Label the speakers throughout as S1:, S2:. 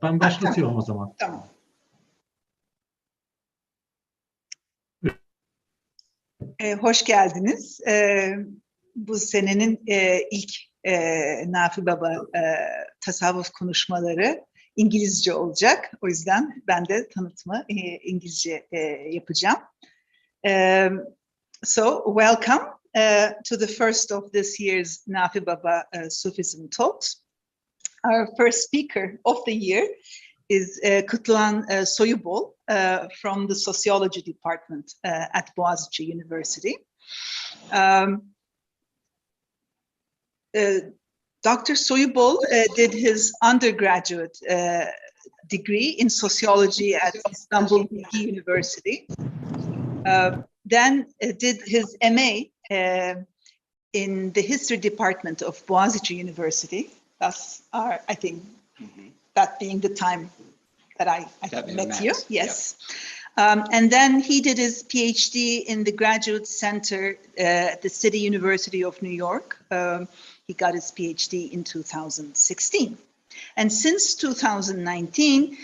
S1: Ben başlatıyorum o zaman.
S2: Tamam. Hoş geldiniz. Bu senenin ilk Nafi Baba tasavvuf konuşmaları İngilizce olacak. O yüzden ben de tanıtımı İngilizce yapacağım. So, welcome to the first of this year's Nafi Baba Sufism Talks. Our first speaker of the year is Kutluğhan Soyubol from the Sociology Department at Boğaziçi University. Dr. Soyubol did his undergraduate degree in sociology at Istanbul University. Then did his MA in the history department of Boğaziçi University. That's our, I think, that being the time that I met you. Yes. Yep. And then he did his PhD in the Graduate Center at the City University of New York. He got his PhD in 2016. And since 2019,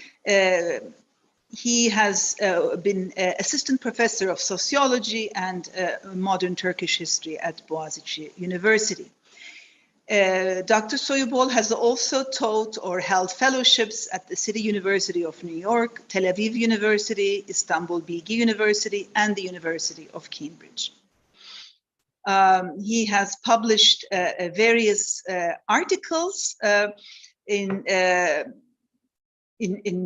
S2: he has been assistant professor of sociology and modern Turkish history at Boğaziçi University. Dr. Soyubol has also taught or held fellowships at the City University of New York, Tel Aviv University, Istanbul Bilgi University, and the University of Cambridge. He has published various articles in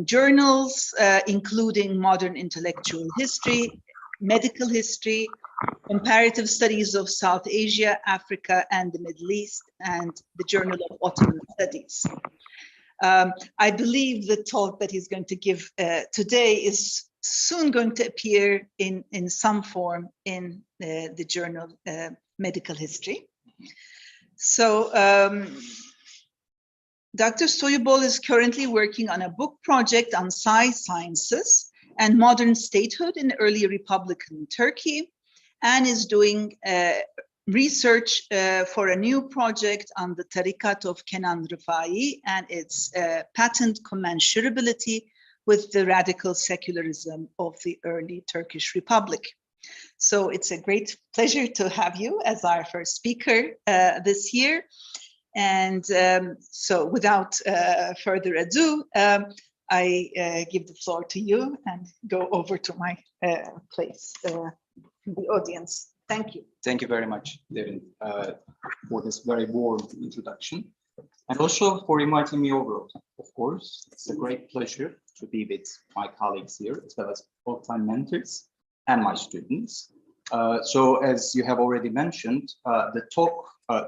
S2: journals, including modern intellectual history, medical history, comparative studies of South Asia, Africa, and the Middle East, and the Journal of Ottoman Studies. I believe the talk that he's going to give today is soon going to appear in some form in the journal Medical History. So Dr. Soyubol is currently working on a book project on psy-sciences and modern statehood in early Republican Turkey, and is doing research for a new project on the Tarikat of Kenan Rifai and its patent commensurability with the radical secularism of the early Turkish Republic. So it's a great pleasure to have you as our first speaker this year. And so without further ado, I give the floor to you and go over to my place, the audience. Thank you.
S3: Thank you very much, Devin, for this very warm introduction. And also for inviting me over, of course. It's a great pleasure to be with my colleagues here, as well as all-time mentors and my students. So as you have already mentioned,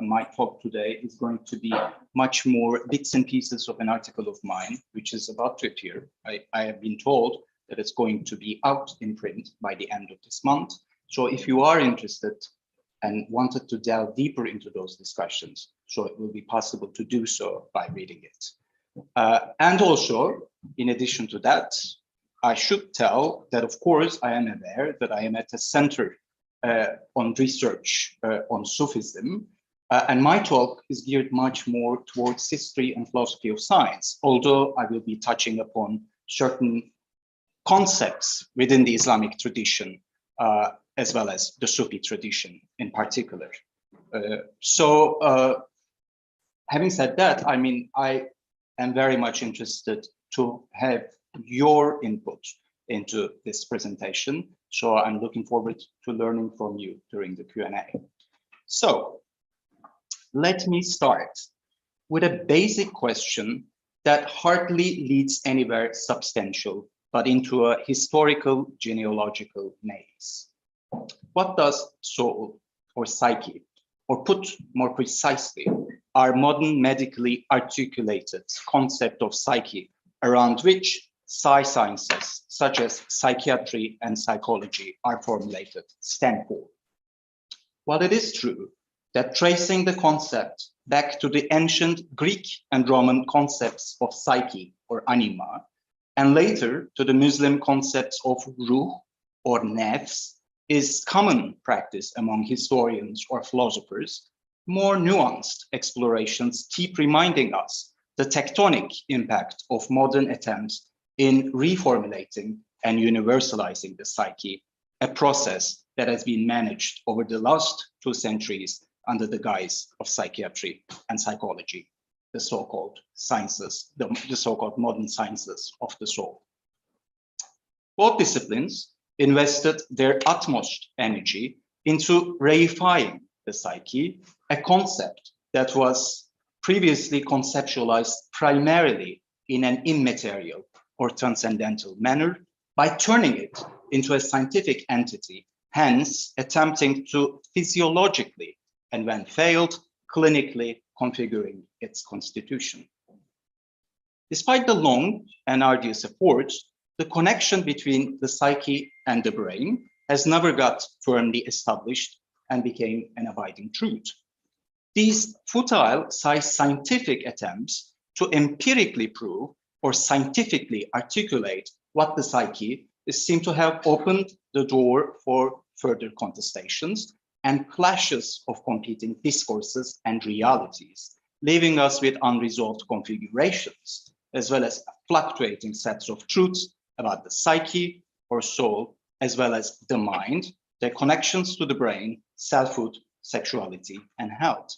S3: my talk today is going to be much more bits and pieces of an article of mine, which is about to appear. I have been told that it's going to be out in print by the end of this month. So if you are interested and wanted to delve deeper into those discussions, so it will be possible to do so by reading it. And also, in addition to that, I should tell that, of course, I am aware that I am at a center on research on Sufism, and my talk is geared much more towards history and philosophy of science, although I will be touching upon certain concepts within the Islamic tradition, as well as the Sufi tradition in particular. Having said that, I mean, I am very much interested to have your input into this presentation. So I'm looking forward to learning from you during the Q&A. So let me start with a basic question that hardly leads anywhere substantial, but into a historical genealogical maze. What does soul or psyche, or put more precisely, our modern medically articulated concept of psyche, around which psy-sciences such as psychiatry and psychology are formulated, stand for? While it is true that tracing the concept back to the ancient Greek and Roman concepts of psyche or anima, and later to the Muslim concepts of ruh or nafs, is common practice among historians or philosophers, more nuanced explorations keep reminding us the tectonic impact of modern attempts in reformulating and universalizing the psyche, a process that has been managed over the last 2 centuries under the guise of psychiatry and psychology, the so-called sciences, the so-called modern sciences of the soul. Both disciplines invested their utmost energy into reifying the psyche, a concept that was previously conceptualized primarily in an immaterial or transcendental manner, by turning it into a scientific entity, hence attempting to physiologically, and when failed, clinically configuring its constitution. Despite the long and arduous efforts, the connection between the psyche and the brain has never got firmly established and became an abiding truth. These futile psy-scientific attempts to empirically prove or scientifically articulate what the psyche is seem to have opened the door for further contestations and clashes of competing discourses and realities, leaving us with unresolved configurations, as well as fluctuating sets of truths about the psyche or soul, as well as the mind, their connections to the brain, selfhood, sexuality, and health.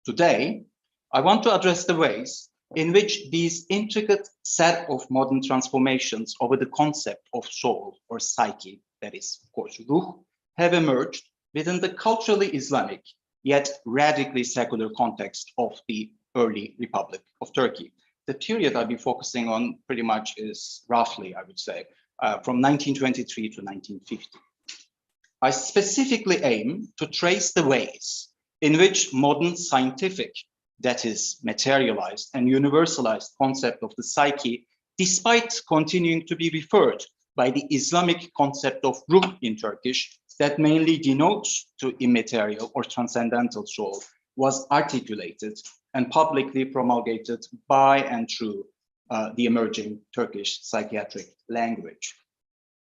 S3: Today, I want to address the ways in which these intricate set of modern transformations over the concept of soul or psyche, that is, of course, ruh, have emerged within the culturally Islamic, yet radically secular context of the early Republic of Turkey. The period I'll be focusing on pretty much is roughly, I would say, from 1923 to 1950. I specifically aim to trace the ways in which modern scientific, that is, materialized and universalized concept of the psyche, despite continuing to be referred by the Islamic concept of ruh in Turkish, that mainly denotes to immaterial or transcendental soul, was articulated and publicly promulgated by and through the emerging Turkish psychiatric language.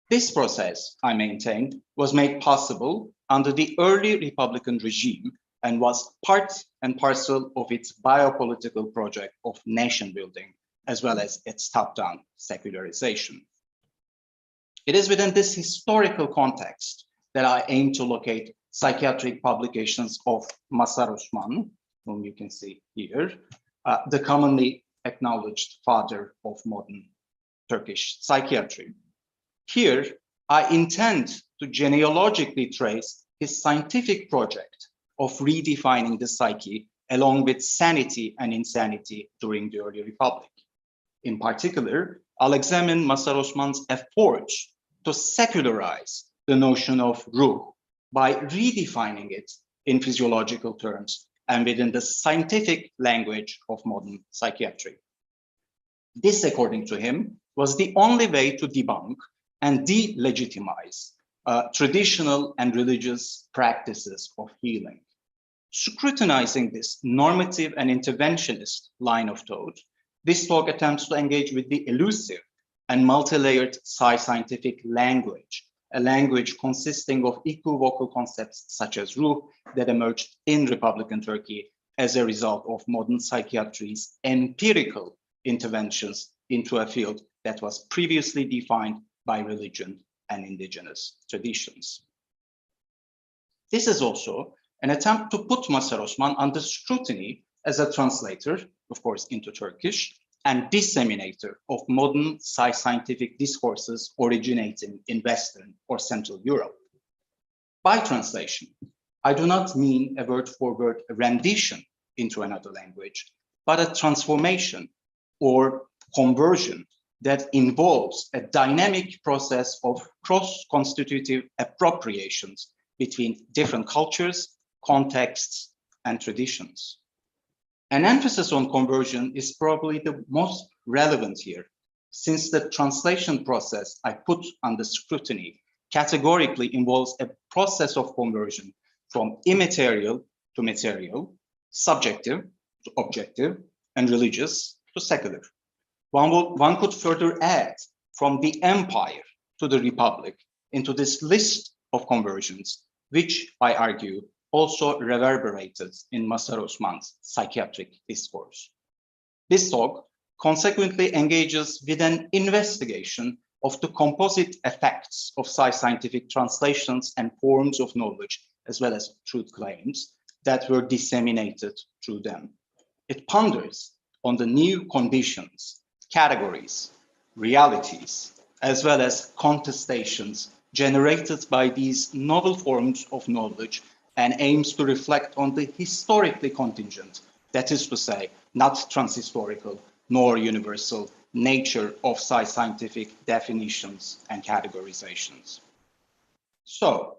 S3: This process, I maintain, was made possible under the early Republican regime and was part and parcel of its biopolitical project of nation building, as well as its top-down secularization. It is within this historical context that I aim to locate psychiatric publications of Mazhar Osman, whom you can see here, the commonly acknowledged father of modern Turkish psychiatry. Here, I intend to genealogically trace his scientific project of redefining the psyche along with sanity and insanity during the early Republic. In particular, I'll examine Mazhar Osman's efforts to secularize the notion of ruh by redefining it in physiological terms and within the scientific language of modern psychiatry. This, according to him, was the only way to debunk and delegitimize traditional and religious practices of healing. Scrutinizing this normative and interventionist line of thought, this talk attempts to engage with the elusive and multi-layered psy-scientific language, a language consisting of equivocal concepts such as ruh that emerged in Republican Turkey as a result of modern psychiatry's empirical interventions into a field that was previously defined by religion and indigenous traditions. This is also an attempt to put Mazhar Osman under scrutiny as a translator, of course, into Turkish, and disseminator of modern psy-scientific discourses originating in Western or Central Europe. By translation, I do not mean a word-for-word rendition into another language, but a transformation or conversion that involves a dynamic process of cross-constitutive appropriations between different cultures, contexts, and traditions. An emphasis on conversion is probably the most relevant here, since the translation process I put under scrutiny categorically involves a process of conversion from immaterial to material, subjective to objective, and religious to secular. One could further add from the empire to the republic into this list of conversions, which I argue also reverberated in Mazhar Osman's psychiatric discourse. This talk consequently engages with an investigation of the composite effects of psy-scientific translations and forms of knowledge, as well as truth claims that were disseminated through them. It ponders on the new conditions, categories, realities, as well as contestations generated by these novel forms of knowledge, and aims to reflect on the historically contingent, that is to say, not transhistorical nor universal nature of psy-scientific definitions and categorizations. So,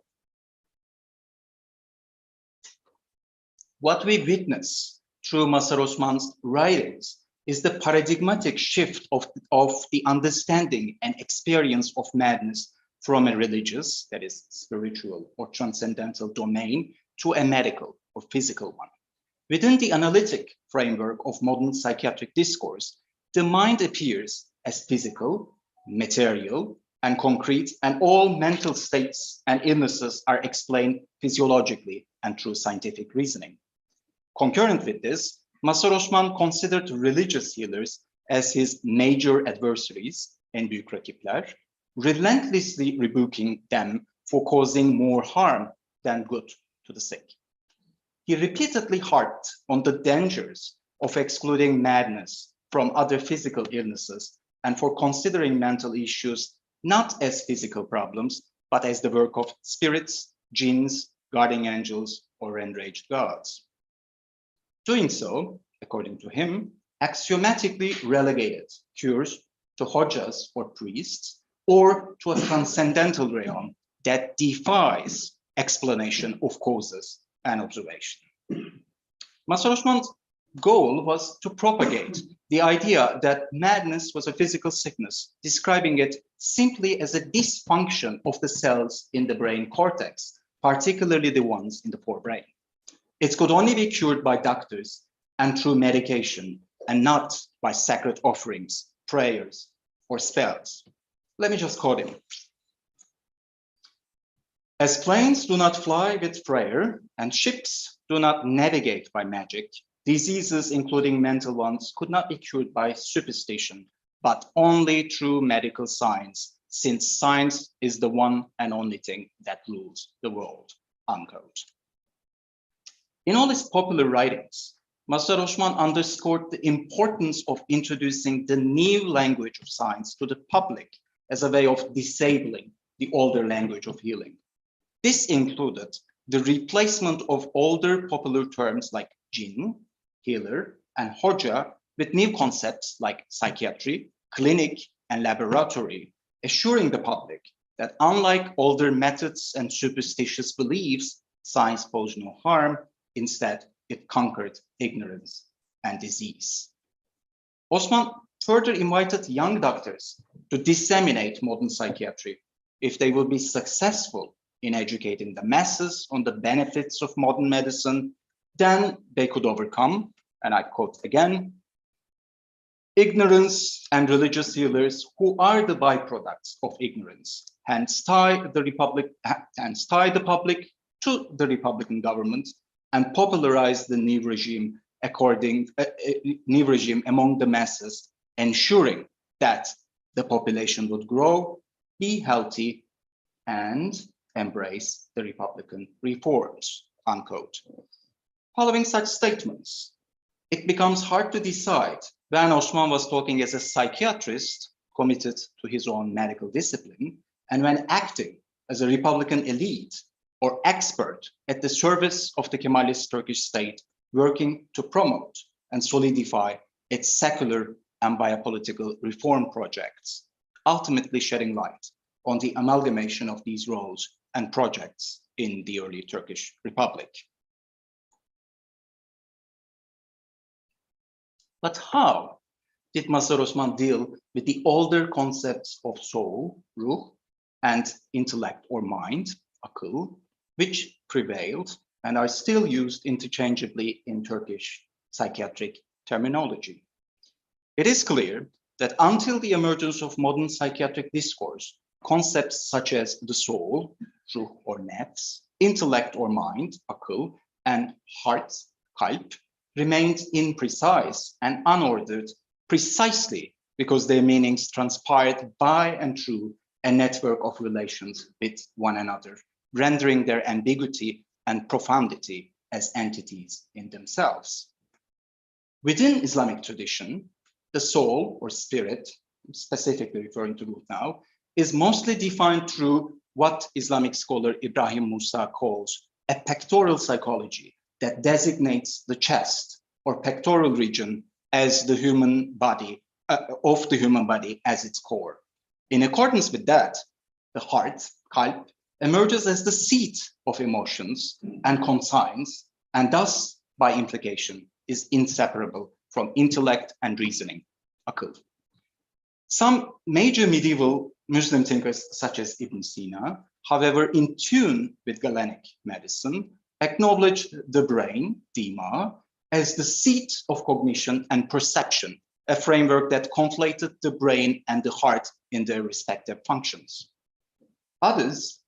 S3: what we witness through Mazhar Osman's writings is the paradigmatic shift of the understanding and experience of madness from a religious, that is spiritual or transcendental domain, to a medical or physical one. Within the analytic framework of modern psychiatric discourse, the mind appears as physical, material, and concrete, and all mental states and illnesses are explained physiologically and through scientific reasoning. Concurrent with this, Mazhar Osman considered religious healers as his major adversaries in büyük rakipler, relentlessly rebuking them for causing more harm than good to the sick. He repeatedly harped on the dangers of excluding madness from other physical illnesses and for considering mental issues not as physical problems, but as the work of spirits, jinns, guardian angels, or enraged gods. Doing so, according to him, axiomatically relegated cures to hojas or priests, or to a transcendental realm that defies explanation of causes and observation. Mazhar Osman's goal was to propagate the idea that madness was a physical sickness, describing it simply as a dysfunction of the cells in the brain cortex, particularly the ones in the forebrain. It could only be cured by doctors and through medication, and not by sacred offerings, prayers, or spells. Let me just quote him. As planes do not fly with prayer and ships do not navigate by magic, diseases, including mental ones, could not be cured by superstition, but only through medical science, since science is the one and only thing that rules the world, unquote. In all his popular writings, Mazhar Osman underscored the importance of introducing the new language of science to the public as a way of disabling the older language of healing. This included the replacement of older popular terms like jinn, healer, and hoja with new concepts like psychiatry, clinic, and laboratory, assuring the public that unlike older methods and superstitious beliefs, science posed no harm. Instead, it conquered ignorance and disease. Osman further invited young doctors to disseminate modern psychiatry if they would be successful in educating the masses on the benefits of modern medicine, then they could overcome, and I quote again, ignorance and religious healers who are the byproducts of ignorance, hence tie the public to the Republican government and popularize the new regime among the masses, ensuring that the population would grow, be healthy, and embrace the Republican reforms, unquote. Following such statements, it becomes hard to decide when Osman was talking as a psychiatrist committed to his own medical discipline and when acting as a Republican elite or expert at the service of the Kemalist Turkish state working to promote and solidify its secular and biopolitical reform projects, ultimately shedding light on the amalgamation of these roles and projects in the early Turkish Republic. But how did Mazhar Osman deal with the older concepts of soul, ruh, and intellect or mind, akıl, which prevailed and are still used interchangeably in Turkish psychiatric terminology? It is clear that until the emergence of modern psychiatric discourse, concepts such as the soul, ruh or nefs, intellect or mind, akıl, and heart, kalp, remained imprecise and unordered precisely because their meanings transpired by and through a network of relations with one another, rendering their ambiguity and profundity as entities in themselves. Within Islamic tradition, the soul or spirit, specifically referring to Ruh now, is mostly defined through what Islamic scholar Ibrahim Musa calls a pectoral psychology that designates the chest or pectoral region as the human body, of the human body as its core. In accordance with that, the heart, kalp, emerges as the seat of emotions and conscience, and thus, by implication, is inseparable from intellect and reasoning, akıl. Some major medieval Muslim thinkers, such as Ibn Sina, however, in tune with Galenic medicine, acknowledged the brain, dima, as the seat of cognition and perception, a framework that conflated the brain and the heart in their respective functions. Others,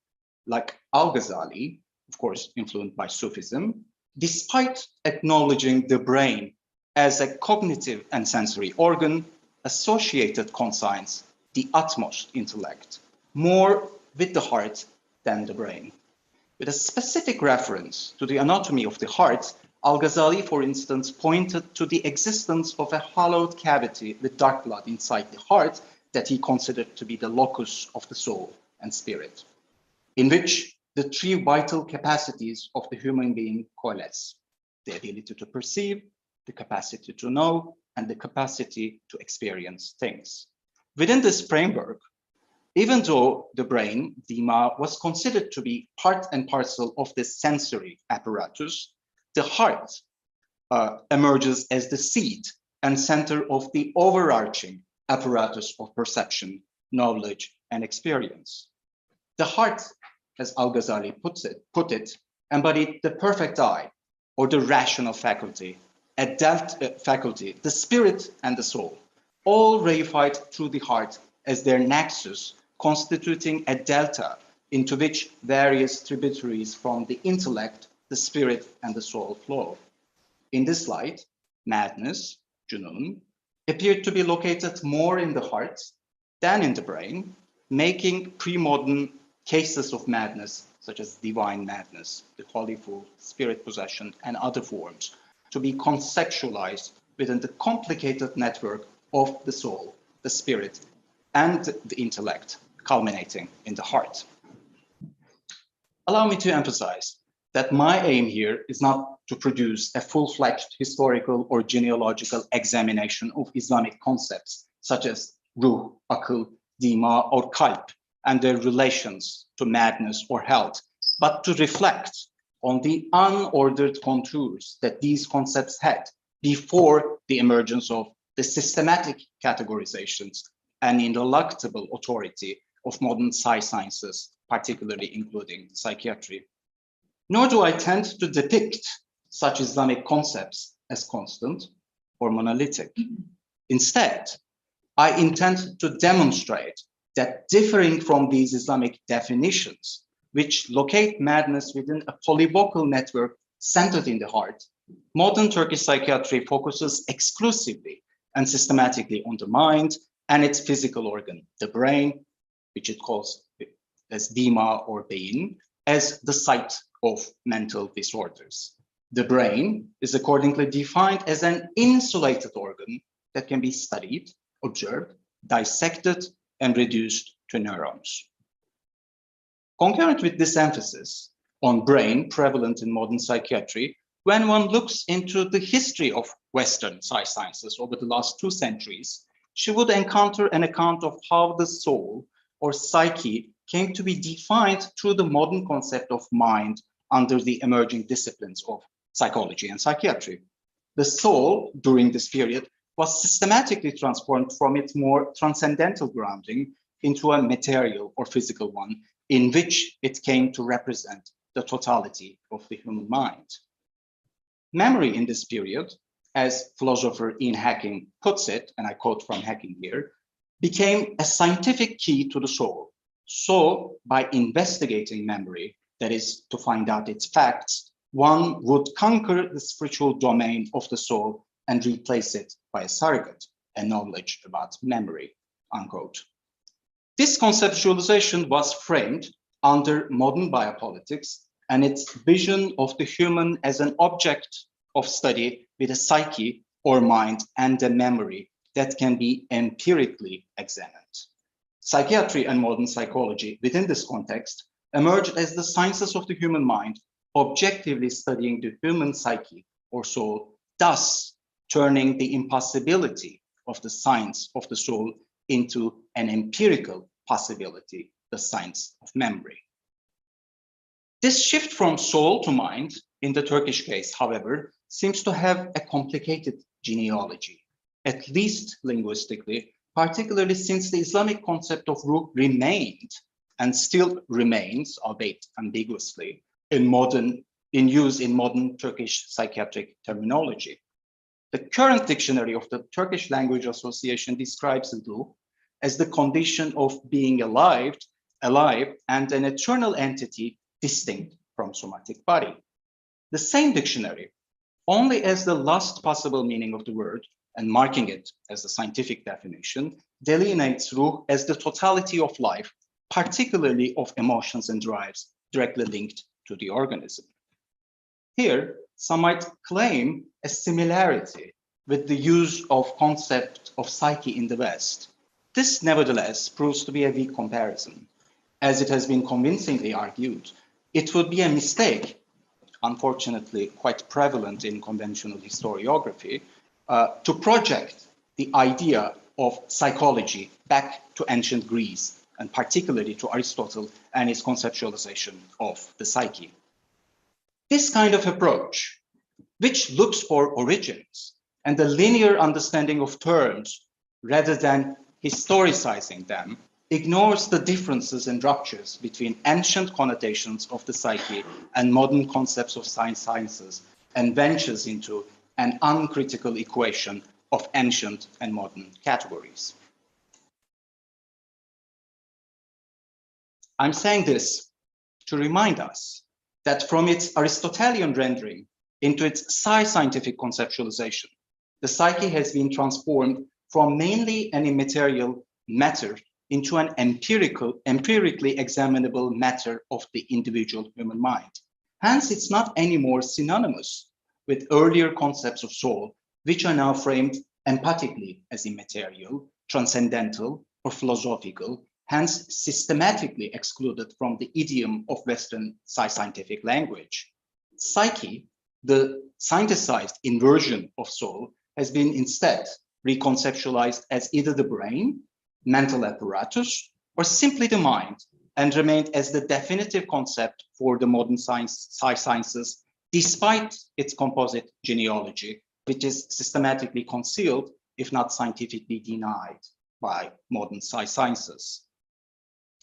S3: like Al-Ghazali, of course influenced by Sufism, despite acknowledging the brain as a cognitive and sensory organ, associated conscience, the utmost intellect, more with the heart than the brain. With a specific reference to the anatomy of the heart, Al-Ghazali, for instance, pointed to the existence of a hollowed cavity with dark blood inside the heart that he considered to be the locus of the soul and spirit, in which the three vital capacities of the human being coalesce: the ability to perceive, the capacity to know, and the capacity to experience things. Within this framework, even though the brain, dima, was considered to be part and parcel of the sensory apparatus, the heart emerges as the seat and center of the overarching apparatus of perception, knowledge, and experience. The heart, as Al-Ghazali put it, embodied the perfect eye, or the rational faculty, faculty, the spirit and the soul, all reified through the heart as their nexus, constituting a delta into which various tributaries from the intellect, the spirit, and the soul flow. In this light, madness, junun, appeared to be located more in the heart than in the brain, making pre-modern cases of madness, such as divine madness, the holy fool, spirit possession, and other forms, to be conceptualized within the complicated network of the soul, the spirit, and the intellect, culminating in the heart. Allow me to emphasize that my aim here is not to produce a full-fledged historical or genealogical examination of Islamic concepts such as ruh, akıl, dima, or kalp, and their relations to madness or health, but to reflect on the unordered contours that these concepts had before the emergence of the systematic categorizations and ineluctable authority of modern sciences, particularly including psychiatry. Nor do I tend to depict such Islamic concepts as constant or monolithic. Instead, I intend to demonstrate that differing from these Islamic definitions, which locate madness within a polyvocal network centered in the heart, modern Turkish psychiatry focuses exclusively and systematically on the mind and its physical organ, the brain, which it calls as dima or beyin, as the site of mental disorders. The brain is accordingly defined as an insulated organ that can be studied, observed, dissected, and reduced to neurons. Concurrent with this emphasis on brain prevalent in modern psychiatry, when one looks into the history of Western sciences over the last 2 centuries, she would encounter an account of how the soul or psyche came to be defined through the modern concept of mind under the emerging disciplines of psychology and psychiatry. The soul, during this period, was systematically transformed from its more transcendental grounding into a material or physical one, in which it came to represent the totality of the human mind. Memory in this period, as philosopher Ian Hacking puts it, and I quote from Hacking here, became a scientific key to the soul. So, by investigating memory, that is, to find out its facts, one would conquer the spiritual domain of the soul and replace it by a surrogate, a knowledge about memory, unquote. This conceptualization was framed under modern biopolitics and its vision of the human as an object of study with a psyche or mind and a memory that can be empirically examined. Psychiatry and modern psychology within this context emerged as the sciences of the human mind, objectively studying the human psyche or soul, thus turning the impossibility of the science of the soul into an empirical possibility, the science of memory. This shift from soul to mind, in the Turkish case, however, seems to have a complicated genealogy, at least linguistically, particularly since the Islamic concept of ruh remained and still remains, albeit ambiguously, in use in modern Turkish psychiatric terminology. The current dictionary of the Turkish Language Association describes ruh as the condition of being alive and an eternal entity distinct from somatic body. The same dictionary, only as the last possible meaning of the word and marking it as the scientific definition, delineates ruh as the totality of life, particularly of emotions and drives directly linked to the organism. Here, some might claim a similarity with the use of concept of psyche in the West. This, nevertheless, proves to be a weak comparison. As it has been convincingly argued, it would be a mistake, unfortunately quite prevalent in conventional historiography, to project the idea of psychology back to ancient Greece, and particularly to Aristotle and his conceptualization of the psyche. This kind of approach, which looks for origins and the linear understanding of terms rather than historicizing them, ignores the differences and ruptures between ancient connotations of the psyche and modern concepts of sciences, and ventures into an uncritical equation of ancient and modern categories. I'm saying this to remind us that from its Aristotelian rendering into its psy-scientific conceptualization, the psyche has been transformed from mainly an immaterial matter into an empirically examinable matter of the individual human mind. Hence, it's not anymore synonymous with earlier concepts of soul, which are now framed empathically as immaterial, transcendental, or philosophical, hence systematically excluded from the idiom of Western psy-scientific language. Psyche, the scienticized inversion of soul, has been instead reconceptualized as either the brain, mental apparatus, or simply the mind, and remained as the definitive concept for the modern sciences, despite its composite genealogy, which is systematically concealed, if not scientifically denied, by modern sciences.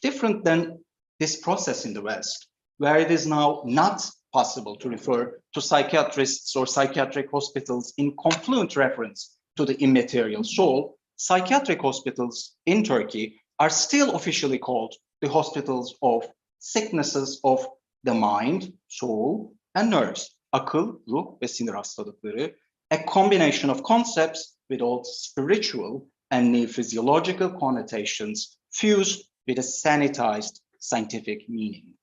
S3: Different than this process in the West, where it is now not possible to refer to psychiatrists or psychiatric hospitals in confluent reference to the immaterial soul, psychiatric hospitals in Turkey are still officially called the hospitals of sicknesses of the mind, soul, and nerves, akıl, ruh ve sinir hastalıkları, a combination of concepts with all spiritual and physiological connotations fused with a sanitized scientific meaning.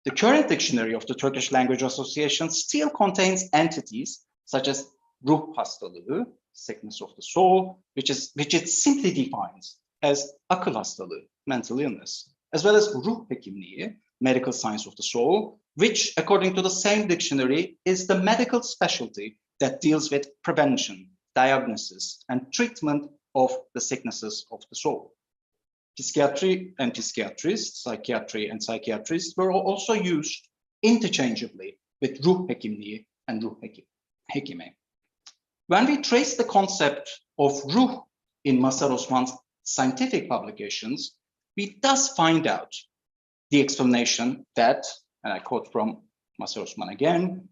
S3: The current dictionary of the Turkish Language Association still contains entities such as ruh hastalığı, sickness of the soul, which it simply defines as akıl hastalığı, mental illness, as well as ruh hekimliği, medical science of the soul, which, according to the same dictionary, is the medical specialty that deals with prevention, diagnosis, and treatment of the sicknesses of the soul. Psychiatry and psychiatrists, psychiatry and psychiatrists were also used interchangeably with ruh hekimliği and ruh hekimi. When we trace the concept of ruh in Mazhar Osman's scientific publications, we thus find out the explanation that, and I quote from Mazhar Osman again,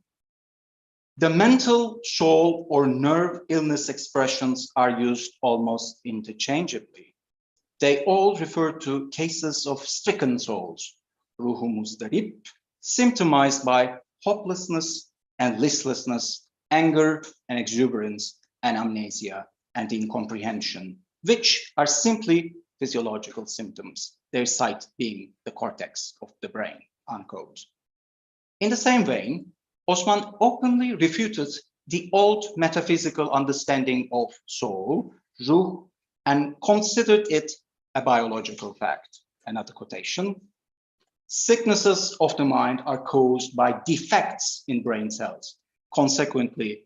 S3: the mental, soul, or nerve illness expressions are used almost interchangeably. They all refer to cases of stricken souls, ruhu muzdarib, symptomized by hopelessness and listlessness, anger and exuberance, and amnesia and incomprehension, which are simply physiological symptoms, their site being the cortex of the brain, unquote. In the same vein, Osman openly refuted the old metaphysical understanding of soul, ruh, and considered it a biological fact. Another quotation: sicknesses of the mind are caused by defects in brain cells. Consequently,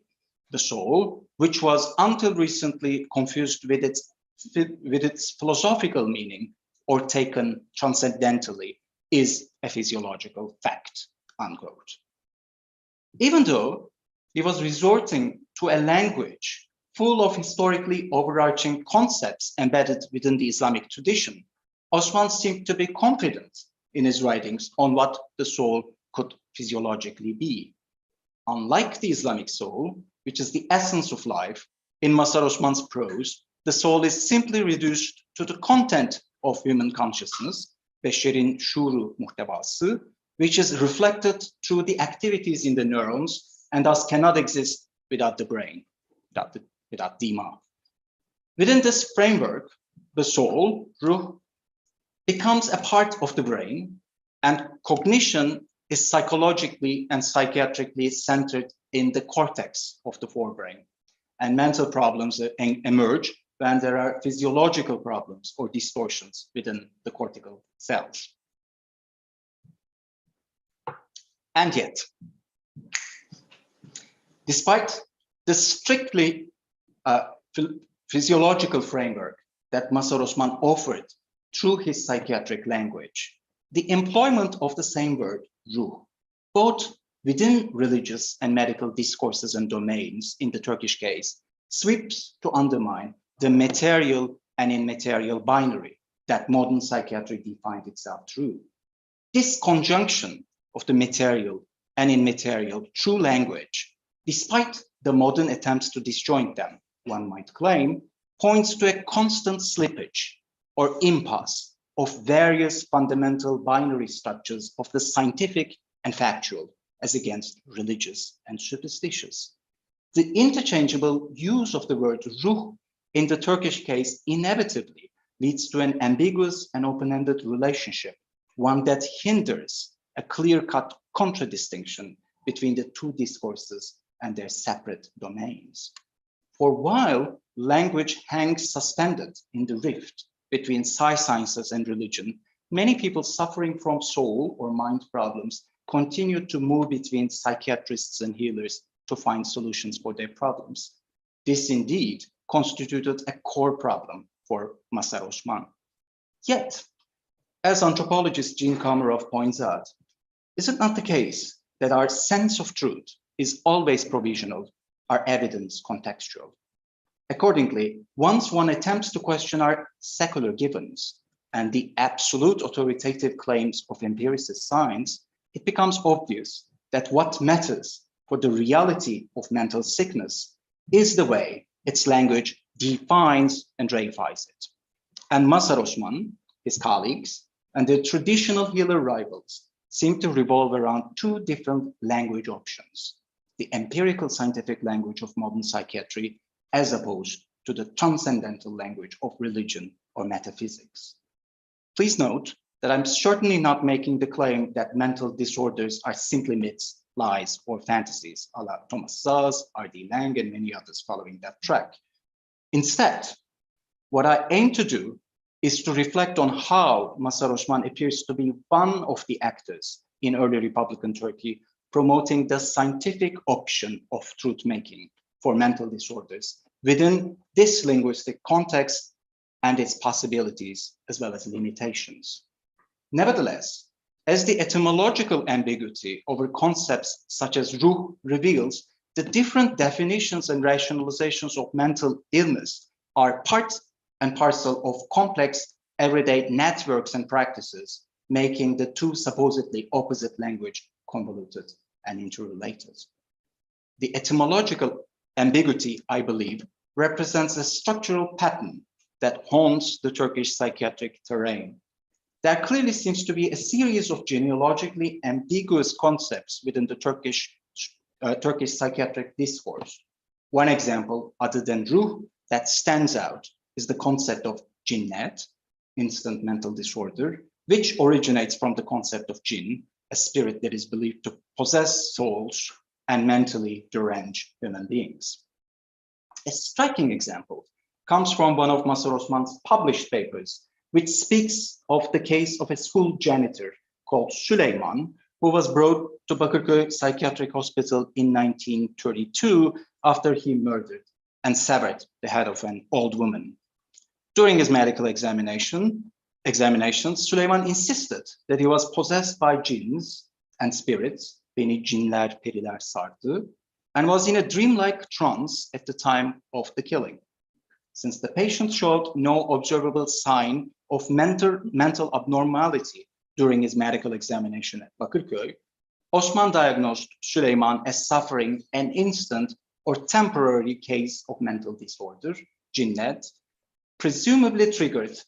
S3: the soul, which was until recently confused with its philosophical meaning or taken transcendentally, is a physiological fact, unquote. Even though he was resorting to a language full of historically overarching concepts embedded within the Islamic tradition, Osman seemed to be confident in his writings on what the soul could physiologically be. Unlike the Islamic soul, which is the essence of life, in Mazhar Osman's prose, the soul is simply reduced to the content of human consciousness, beşerin şuuru muhtevası, which is reflected through the activities in the neurons and thus cannot exist without the brain, without dima. Within this framework, the soul, ruh, becomes a part of the brain, and cognition is psychologically and psychiatrically centered in the cortex of the forebrain. And mental problems emerge when there are physiological problems or distortions within the cortical cells. And yet, despite the strictly physiological framework that Mazhar Osman offered through his psychiatric language, the employment of the same word, ruh, both within religious and medical discourses and domains, in the Turkish case, sweeps to undermine the material and immaterial binary that modern psychiatry defined itself through. This conjunction of the material and immaterial through language, despite the modern attempts to disjoint them, one might claim, points to a constant slippage or impasse of various fundamental binary structures of the scientific and factual as against religious and superstitious. The interchangeable use of the word ruh in the Turkish case inevitably leads to an ambiguous and open-ended relationship, one that hinders a clear-cut contradistinction between the two discourses and their separate domains. For while language hangs suspended in the rift between sciences and religion, many people suffering from soul or mind problems continue to move between psychiatrists and healers to find solutions for their problems. This indeed constituted a core problem for Mazhar Osman. Yet, as anthropologist Jean Komarov points out, is it not the case that our sense of truth is always provisional, our evidence contextual? Accordingly, once one attempts to question our secular givens and the absolute authoritative claims of empiricist science, it becomes obvious that what matters for the reality of mental sickness is the way its language defines and reifies it. And Mazhar Osman, his colleagues, and their traditional healer rivals seem to revolve around two different language options: the empirical scientific language of modern psychiatry as opposed to the transcendental language of religion or metaphysics. Please note that I'm certainly not making the claim that mental disorders are simply myths, lies, or fantasies, a la Thomas Szasz, R.D. Laing, and many others following that track. Instead, what I aim to do is to reflect on how Mazhar Osman appears to be one of the actors in early Republican Turkey promoting the scientific option of truth-making for mental disorders within this linguistic context and its possibilities as well as limitations. Nevertheless, as the etymological ambiguity over concepts such as ruh reveals, the different definitions and rationalizations of mental illness are part and parcel of complex everyday networks and practices, making the two supposedly opposite language convoluted and interrelated. The etymological ambiguity, I believe, represents a structural pattern that haunts the Turkish psychiatric terrain. there clearly seems to be a series of genealogically ambiguous concepts within the Turkish psychiatric discourse. One example, other than ruh, that stands out is the concept of cinnet, instant mental disorder, which originates from the concept of jinn, a spirit that is believed to possess souls and mentally derange human beings. A striking example comes from one of Mazhar Osman's published papers, which speaks of the case of a school janitor called Süleyman, who was brought to Bakırköy Psychiatric Hospital in 1932 after he murdered and severed the head of an old woman. During his medical examinations, Süleyman insisted that he was possessed by jinns and spirits, beni cinler periler sardı, and was in a dreamlike trance at the time of the killing. Since the patient showed no observable sign of mental abnormality during his medical examination at Bakırköy, Osman diagnosed Süleyman as suffering an instant or temporary case of mental disorder, cinnet, presumably triggered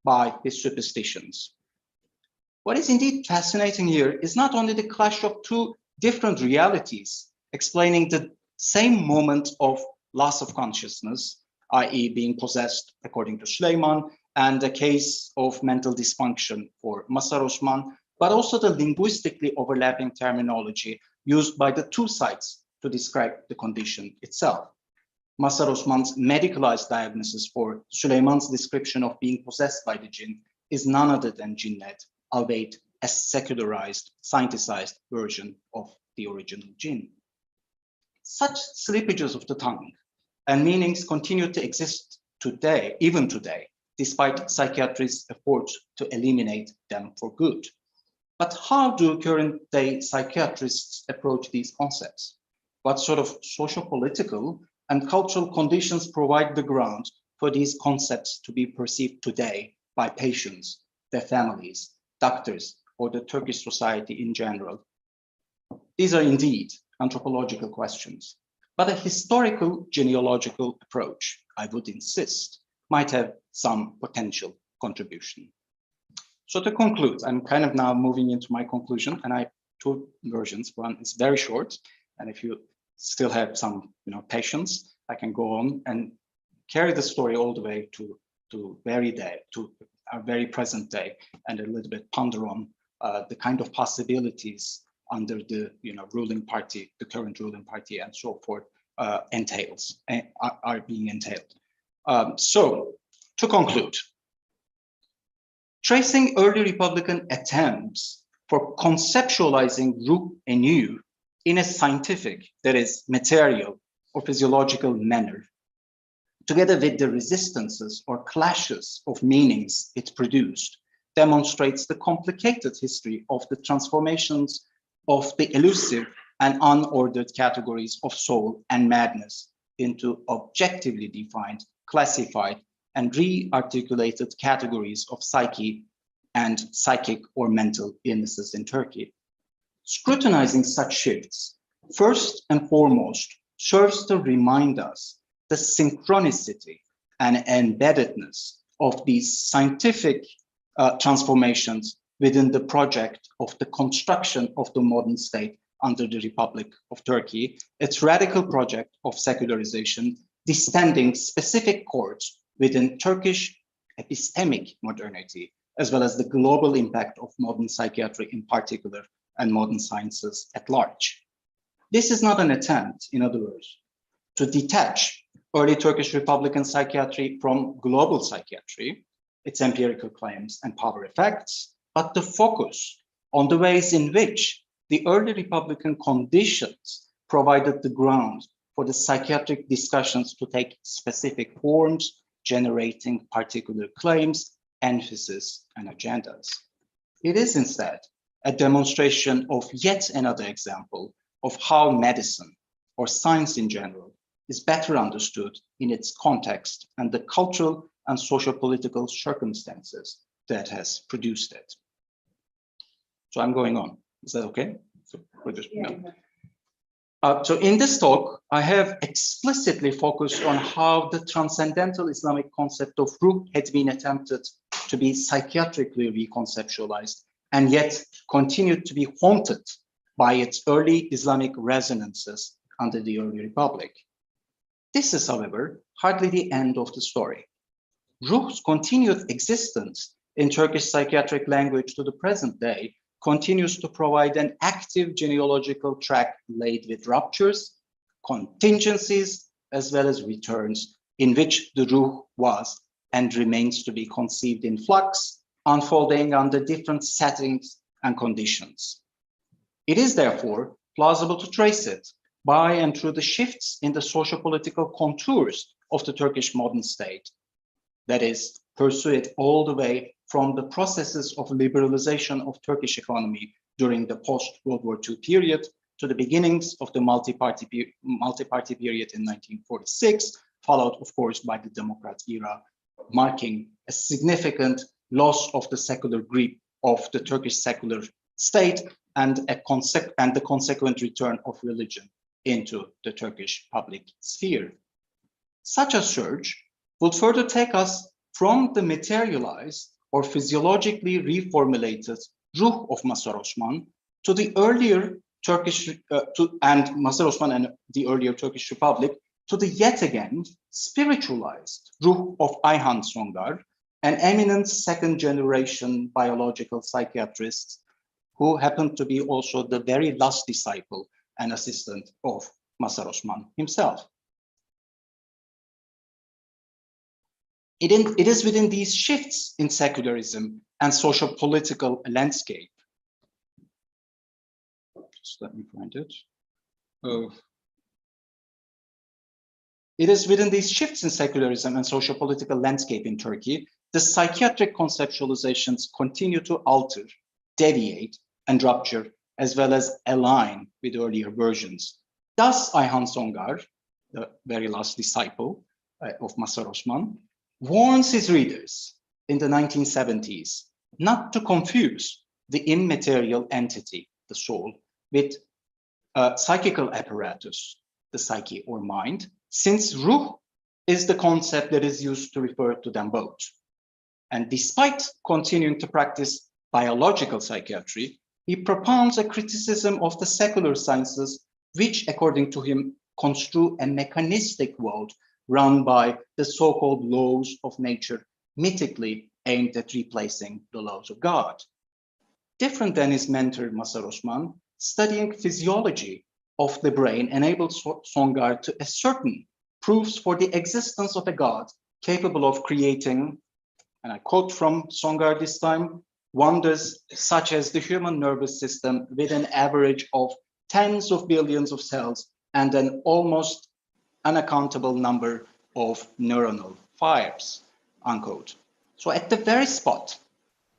S3: by his superstitions. What is indeed fascinating here is not only the clash of two different realities explaining the same moment of loss of consciousness, i.e. being possessed according to Süleyman, and a case of mental dysfunction for Mazhar Osman, but also the linguistically overlapping terminology used by the two sides to describe the condition itself. Mazhar Osman's medicalized diagnosis for Süleyman's description of being possessed by the jinn is none other than cinnet, albeit a secularized, scienticized version of the original jinn. Such slippages of the tongue and meanings continue to exist today, even today, despite psychiatrists' efforts to eliminate them for good. But how do current-day psychiatrists approach these concepts? What sort of socio-political and cultural conditions provide the ground for these concepts to be perceived today by patients, their families, doctors, or the Turkish society in general? These are indeed anthropological questions, but a historical genealogical approach, I would insist, might have some potential contribution. So to conclude, I'm kind of now moving into my conclusion, and I have two versions. One is very short, and if you still have some patience, I can go on and carry the story all the way to our very present day, and a little bit ponder on the kind of possibilities under the ruling party, the current ruling party, and so forth entails, are being entailed. So to conclude, tracing early Republican attempts for conceptualizing ruh anew in a scientific, that is material or physiological manner, together with the resistances or clashes of meanings it produced, demonstrates the complicated history of the transformations of the elusive and unordered categories of soul and madness into objectively defined, classified, and re-articulated categories of psyche and psychic or mental illnesses in Turkey. Scrutinizing such shifts, first and foremost, serves to remind us the synchronicity and embeddedness of these scientific transformations within the project of the construction of the modern state under the Republic of Turkey, its radical project of secularization, distending specific chords within Turkish epistemic modernity, as well as the global impact of modern psychiatry in particular and modern sciences at large. This is not an attempt, in other words, to detach early Turkish Republican psychiatry from global psychiatry, its empirical claims and power effects, but to focus on the ways in which the early Republican conditions provided the ground for the psychiatric discussions to take specific forms, generating particular claims, emphasis, and agendas. It is instead a demonstration of yet another example of how medicine, or science in general, is better understood in its context and the cultural and socio-political circumstances that has produced it. So I'm going on. Is that okay? So in this talk, I have explicitly focused on how the transcendental Islamic concept of ruh had been attempted to be psychiatrically reconceptualized and yet continued to be haunted by its early Islamic resonances under the early Republic. This is, however, hardly the end of the story. Ruh's continued existence in Turkish psychiatric language to the present day continues to provide an active genealogical track laid with ruptures, contingencies, as well as returns in which the Ruh was and remains to be conceived in flux, unfolding under different settings and conditions. It is therefore plausible to trace it by and through the shifts in the socio-political contours of the Turkish modern state. That is, pursue it all the way from the processes of liberalization of Turkish economy during the post-World War II period to the beginnings of the multi-party period in 1946, followed, of course, by the Democrat era, marking a significant loss of the secular grip of the Turkish secular state and the consequent return of religion into the Turkish public sphere. Such a surge would further take us from the materialized or physiologically reformulated Ruh of Mazhar Osman to the earlier Turkish and Mazhar Osman and the earlier Turkish Republic to the yet again spiritualized Ruh of Ayhan Songar, an eminent second-generation biological psychiatrist who happened to be also the very last disciple and assistant of Mazhar Osman himself. It is within these shifts in secularism and social political landscape. Just let me find it. It is within these shifts in secularism and social political landscape in Turkey, the psychiatric conceptualizations continue to alter, deviate, and rupture, as well as align with earlier versions. Thus, Ayhan Songar, the very last disciple of Mazhar Osman, warns his readers in the 1970s not to confuse the immaterial entity, the soul, with psychical apparatus, the psyche or mind, since Ruh is the concept that is used to refer to them both. And despite continuing to practice biological psychiatry, he propounds a criticism of the secular sciences, which, according to him, construe a mechanistic world run by the so-called laws of nature, mythically aimed at replacing the laws of God. Different than his mentor, Mazhar Osman, studying physiology of the brain enabled Songar to ascertain proofs for the existence of a God capable of creating, and I quote from Songar this time, wonders such as the human nervous system with an average of tens of billions of cells and an almost unaccountable number of neuronal fires, unquote. So at the very spot,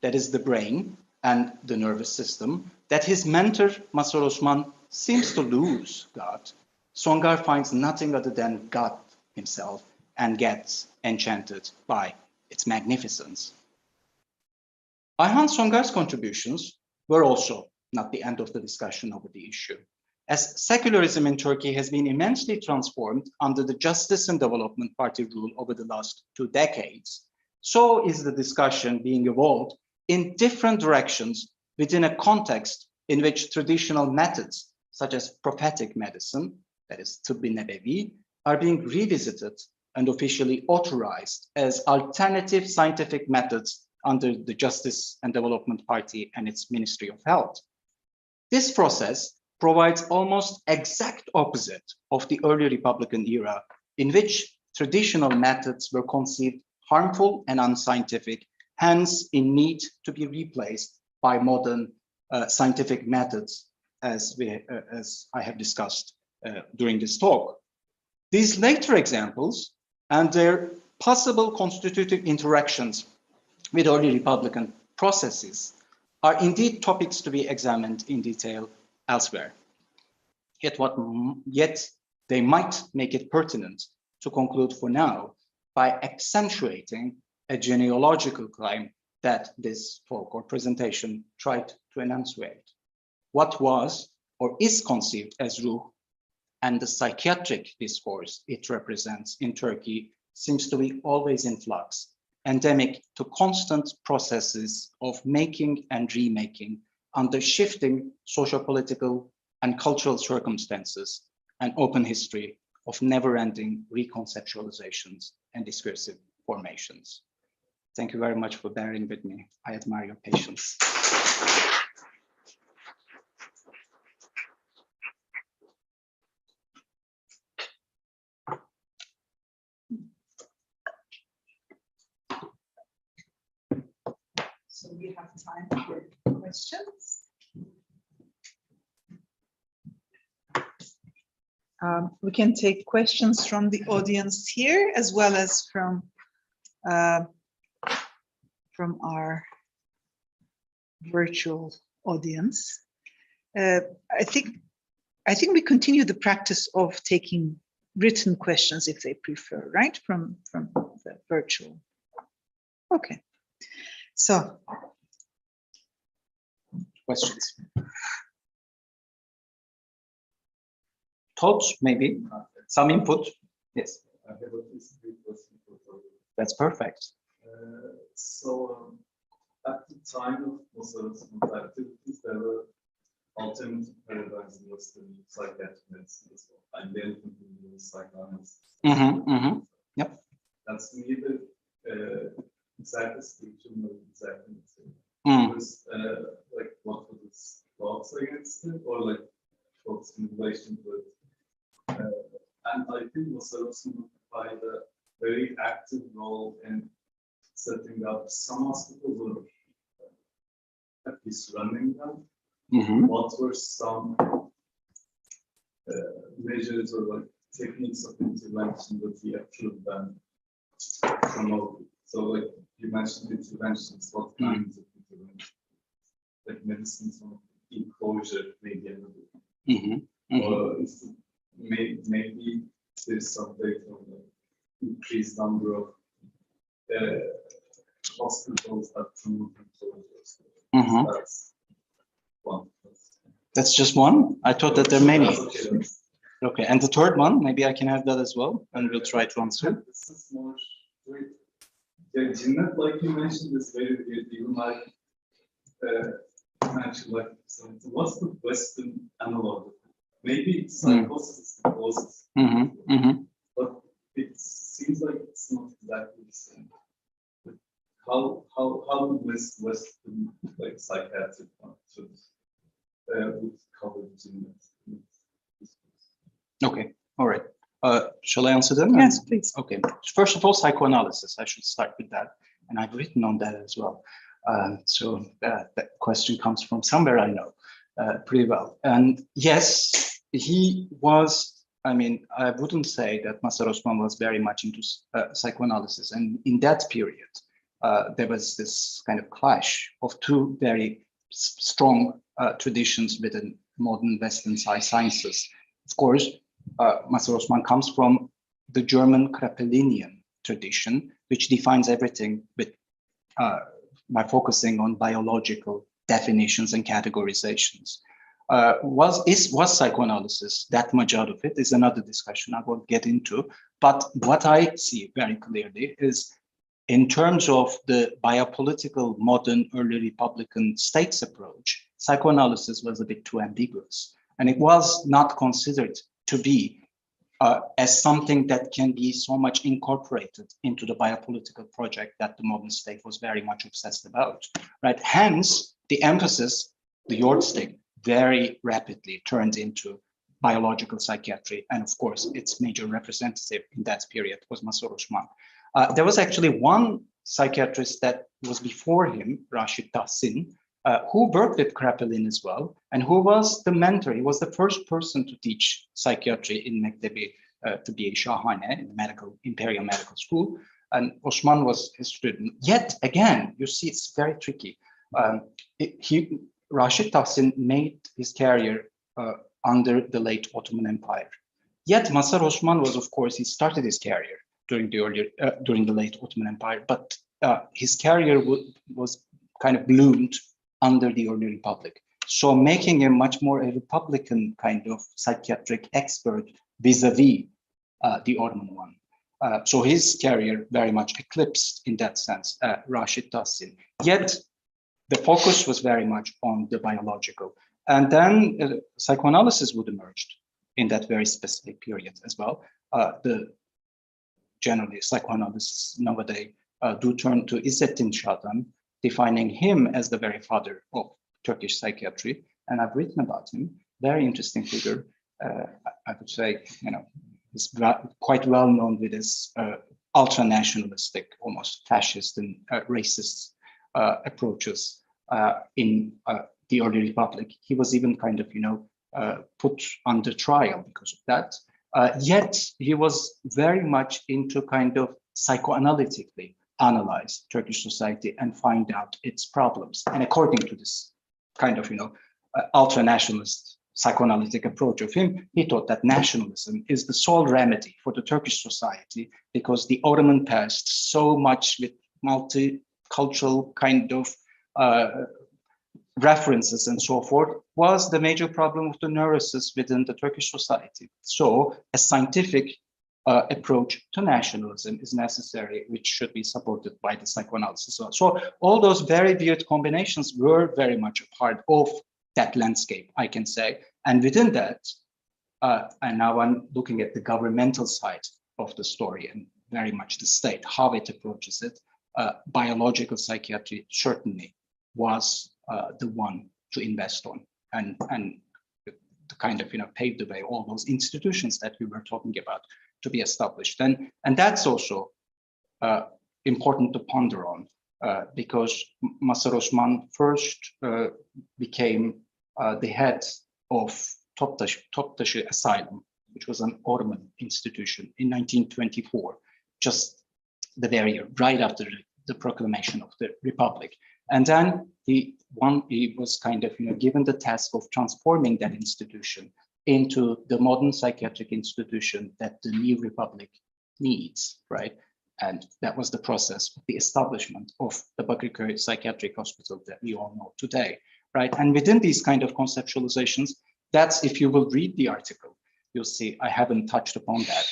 S3: that is the brain and the nervous system, that his mentor, Mazhar Osman, seems to lose God, Songar finds nothing other than God himself and gets enchanted by its magnificence. Ayhan Songar's contributions were also not the end of the discussion over the issue. As secularism in Turkey has been immensely transformed under the Justice and Development Party rule over the last 2 decades, so is the discussion being evolved in different directions within a context in which traditional methods, such as prophetic medicine, that is Tıbb-ı Nebevi, are being revisited and officially authorized as alternative scientific methods under the Justice and Development Party and its Ministry of Health. This process provides almost exact opposite of the early Republican era, in which traditional methods were conceived harmful and unscientific, hence in need to be replaced by modern scientific methods, as I have discussed during this talk. These later examples and their possible constitutive interactions with early Republican processes are indeed topics to be examined in detail elsewhere. Yet they might make it pertinent to conclude for now by accentuating a genealogical claim that this talk or presentation tried to enunciate. What was or is conceived as Ruh and the psychiatric discourse it represents in Turkey seems to be always in flux endemic to constant processes of making and remaking under shifting socio-political and cultural circumstances, an open history of never-ending reconceptualizations and discursive formations. Thank you very much for bearing with me. I admire your patience.
S2: So we have time for questions. We can take questions from the audience here as well as from our virtual audience. I think we continue the practice of taking written questions if they prefer, right? From the virtual. Okay. So,
S3: questions? Thoughts, maybe? Some input? Yes. That's perfect.
S1: At the time of Mazhar Osman's activities, there were alternative paradigms in Western psychiatric medicine as well. And then psychoanalysis.
S3: Yep.
S1: That's neither exact description or exact answer. It was like what was its thoughts against it, or like thoughts in relation to it. And I think Mazhar Osman played a very active role in setting up some hospitals, or at least running them. What were some measures or like techniques of intervention that he actually then promoted? So like you mentioned interventions, what kinds of interventions? Like medicines on enclosure, maybe or is it, maybe there's some data on the increased number of hospitals that promote enclosures. That's one.
S3: That's just one? I thought that there are many. Okay, and the third one, maybe I can have that as well, and we'll try to answer.
S1: This is more weird. Yeah, genetic, like you mentioned, is very weird. Even like, actually, like, so what's the Western analog? Maybe psychosis is the closest. But it seems like it's not exactly the same. But how would Western like psychiatric functions would cover genetics?
S3: Okay, all right. Shall I answer them?
S2: Yes, please.
S3: Okay. First of all, psychoanalysis. I should start with that, and I've written on that as well. So that question comes from somewhere I know pretty well. And yes, he was. I mean, I wouldn't say that Mazhar Osman was very much into psychoanalysis, and in that period, there was this kind of clash of two very strong traditions within modern Western sciences. Of course, Mazhar Osman comes from the German Kraepelinian tradition, which defines everything with, by focusing on biological definitions and categorizations. Was psychoanalysis that much out of it is another discussion I won't get into. But what I see very clearly is, in terms of the biopolitical modern early Republican states approach, psychoanalysis was a bit too ambiguous. And it was not considered to be as something that can be so much incorporated into the biopolitical project that the modern state was very much obsessed about, right? Hence, the emphasis, the yardstick, very rapidly turned into biological psychiatry. And of course, its major representative in that period was Mazhar Osman. There was actually one psychiatrist that was before him, Rashid Tahsin, who worked with Kraepelin as well, and who was the mentor. He was the first person to teach psychiatry in Mektebi Tıbbiye Şahane, in the Imperial Medical School, and Osman was his student. Yet again, you see, it's very tricky. Rashid Tahsin made his career under the late Ottoman Empire. Yet Mazhar Osman was, of course, he started his career during the late Ottoman Empire, but his career was kind of bloomed under the early Republic. So making him much more a Republican kind of psychiatric expert vis-a-vis the Ottoman one. So his career very much eclipsed, in that sense, Rashid Tahsin. Yet the focus was very much on the biological. And then psychoanalysis would emerge in that very specific period as well. Generally, psychoanalysts nowadays do turn to İzzettin Şadan, defining him as the very father of Turkish psychiatry. And I've written about him. Very interesting figure. I would say, he's quite well known with his ultra-nationalistic, almost fascist and racist approaches in the early republic. He was even kind of, put under trial because of that. Yet he was very much into kind of psychoanalytically analyze Turkish society and find out its problems. And according to this kind of, ultra-nationalist psychoanalytic approach of him, he thought that nationalism is the sole remedy for the Turkish society because the Ottoman past, so much with multicultural kind of references and so forth, was the major problem of the neurosis within the Turkish society. So a scientific approach to nationalism is necessary, which should be supported by the psychoanalysis. So all those very weird combinations were very much a part of that landscape, I can say. And within that, and now I'm looking at the governmental side of the story and very much the state, how it approaches it, biological psychiatry certainly was the one to invest on and to kind of, pave the way, all those institutions that we were talking about to be established. And that's also important to ponder on because Mazhar Osman first became the head of Toptaşı Asylum, which was an Ottoman institution in 1924, just the very year, right after the proclamation of the Republic. And then he was kind of, given the task of transforming that institution into the modern psychiatric institution that the new Republic needs, right? And that was the process of the establishment of the Bakırköy Psychiatric Hospital that we all know today, right? And within these kind of conceptualizations, that's, if you will read the article, you'll see I haven't touched upon that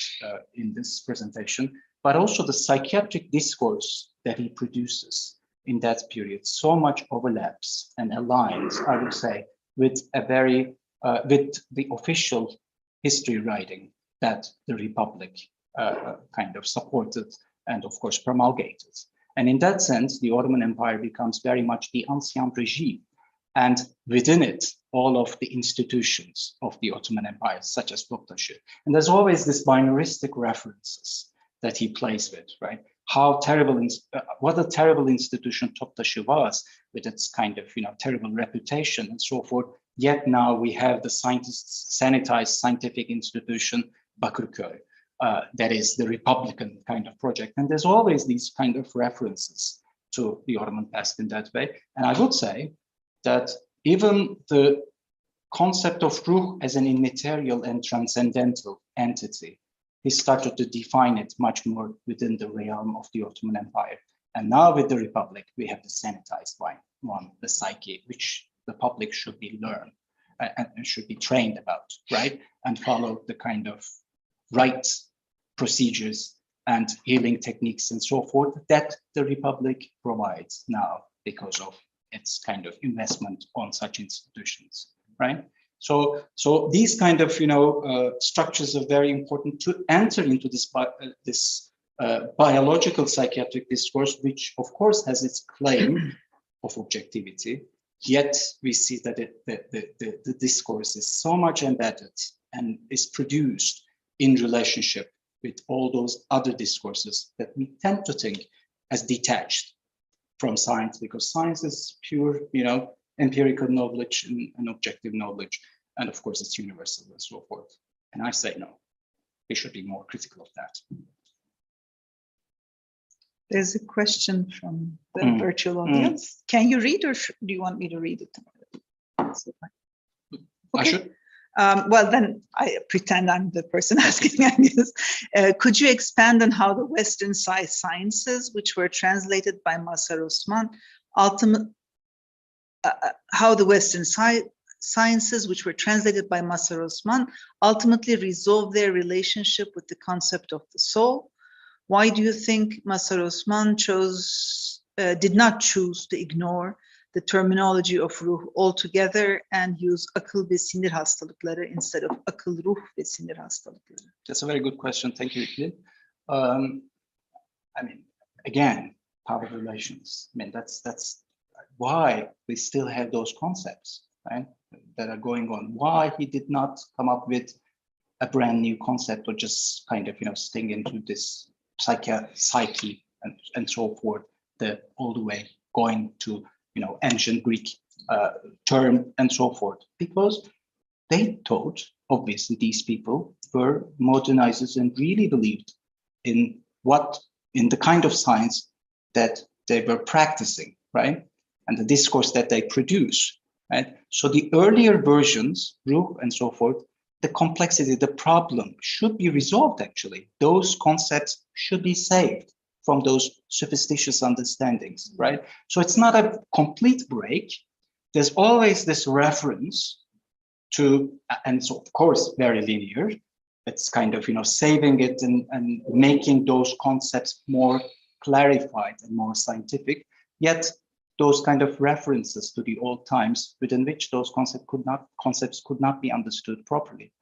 S3: in this presentation, but also the psychiatric discourse that he produces in that period so much overlaps and aligns, I would say, with a very with the official history writing that the Republic kind of supported and, of course, promulgated. And in that sense, the Ottoman Empire becomes very much the ancien regime, and within it, all of the institutions of the Ottoman Empire, such as Toptaşı. And there's always this binaristic references that he plays with, right? How terrible, what a terrible institution Toptaşı was, with its kind of, terrible reputation and so forth. Yet now we have the sanitized scientific institution, Bakırköy, that is the Republican kind of project. And there's always these kind of references to the Ottoman past in that way. And I would say that even the concept of ruh as an immaterial and transcendental entity, he started to define it much more within the realm of the Ottoman Empire. And now with the Republic, we have the sanitized one, the psyche, which the public should be learned and should be trained about, right? And follow the kind of right procedures and healing techniques and so forth that the Republic provides now because of its kind of investment on such institutions, right? So these kind of structures are very important to enter into this biological psychiatric discourse, which of course has its claim of objectivity. Yet we see that the discourse is so much embedded and is produced in relationship with all those other discourses that we tend to think as detached from science, because science is pure, empirical knowledge and objective knowledge. And of course, it's universal and so forth. And I say no, we should be more critical of that.
S2: There's a question from the virtual audience. Can you read, or do you want me to read it? Okay.
S3: I should.
S2: Well, then I pretend I'm the person asking, I guess. Could you expand on how the Western sciences, which were translated by Mazhar Osman, how the Western sciences, which were translated by Mazhar Osman, ultimately resolve their relationship with the concept of the soul? Why do you think Mazhar Osman did not choose to ignore the terminology of ruh altogether and use akıl ve sinir hastalıkları instead of akıl, ruh ve sinir hastalıkları?
S3: That's a very good question. Thank you, Iqbal. I mean, again, power relations. I mean, that's why we still have those concepts, right, that are going on. Why he did not come up with a brand new concept or just kind of, sting into this psyche and so forth, all the way going to, ancient Greek term and so forth, because they thought, obviously, these people were modernizers and really believed in the kind of science that they were practicing, right? And the discourse that they produce, right? So the earlier versions, ruh and so forth, the complexity, the problem should be resolved, actually. Those concepts should be saved from those superstitious understandings, right? So it's not a complete break. There's always this reference to, and so of course, very linear. It's kind of, saving it and making those concepts more clarified and more scientific. Yet those kind of references to the old times within which those concepts could not be understood properly.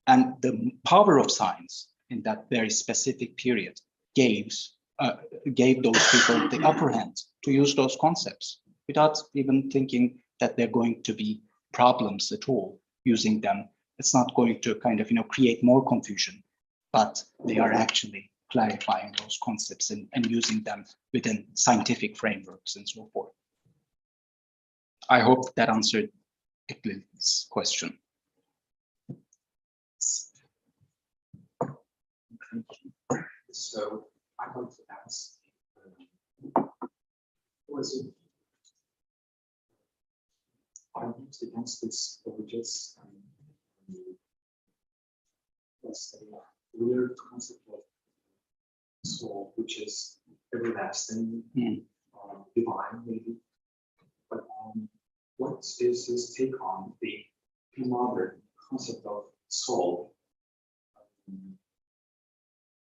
S3: And the power of science in that very specific period gave those people the upper hand to use those concepts without even thinking that they're going to be problems at all using them. It's not going to kind of, create more confusion, but they are actually clarifying those concepts and using them within scientific frameworks and so forth. I hope that answered Iqbal's question.
S4: So I'd like to ask, was it argued against this religious let's say weird concept of soul, which is everlasting, divine, maybe? But what is his take on the modern concept of soul,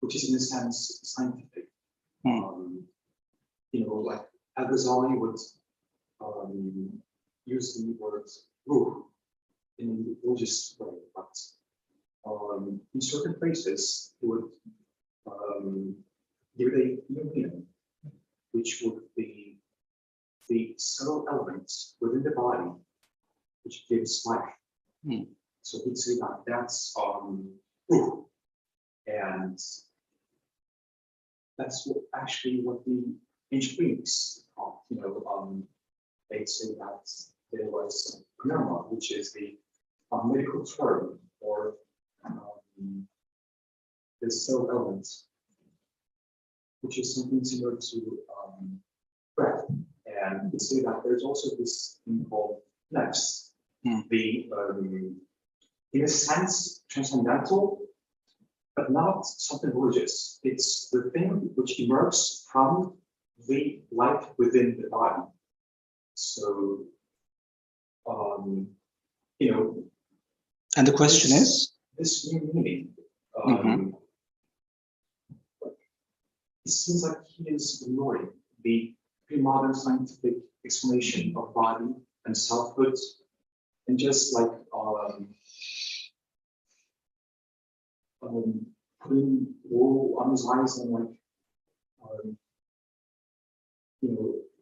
S4: which is in a sense scientific? Like Al-Ghazali would use the word ruh in a religious way, but in certain places he would give a union, which would be the subtle elements within the body which gives life. So he'd say that that's ruh. And that's actually what the ancient Greeks thought. They'd say that there was pneuma, which is the medical term for the cell element, which is something similar to breath. And they say that there's also this thing called nefs, the in a sense transcendental, but not something religious. It's the thing which emerges from the life within the body. So,
S3: and the question is?
S4: This new meaning. It seems like he is ignoring the pre-modern scientific explanation of body and selfhood, and just like putting wool on his eyes and like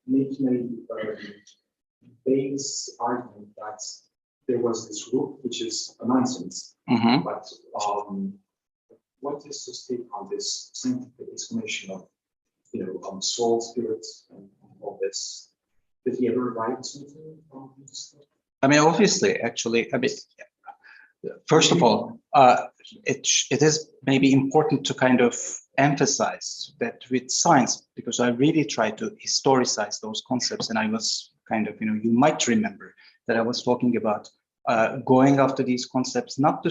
S4: making a base argument that there was this rule, which is a nonsense. But what is his take on this scientific explanation of soul, spirit, and all this? Did he ever write something on this?
S3: I mean, obviously, actually, first of all, it is maybe important to kind of emphasize that with science, because I really try to historicize those concepts, and I was kind of, you might remember that I was talking about going after these concepts, not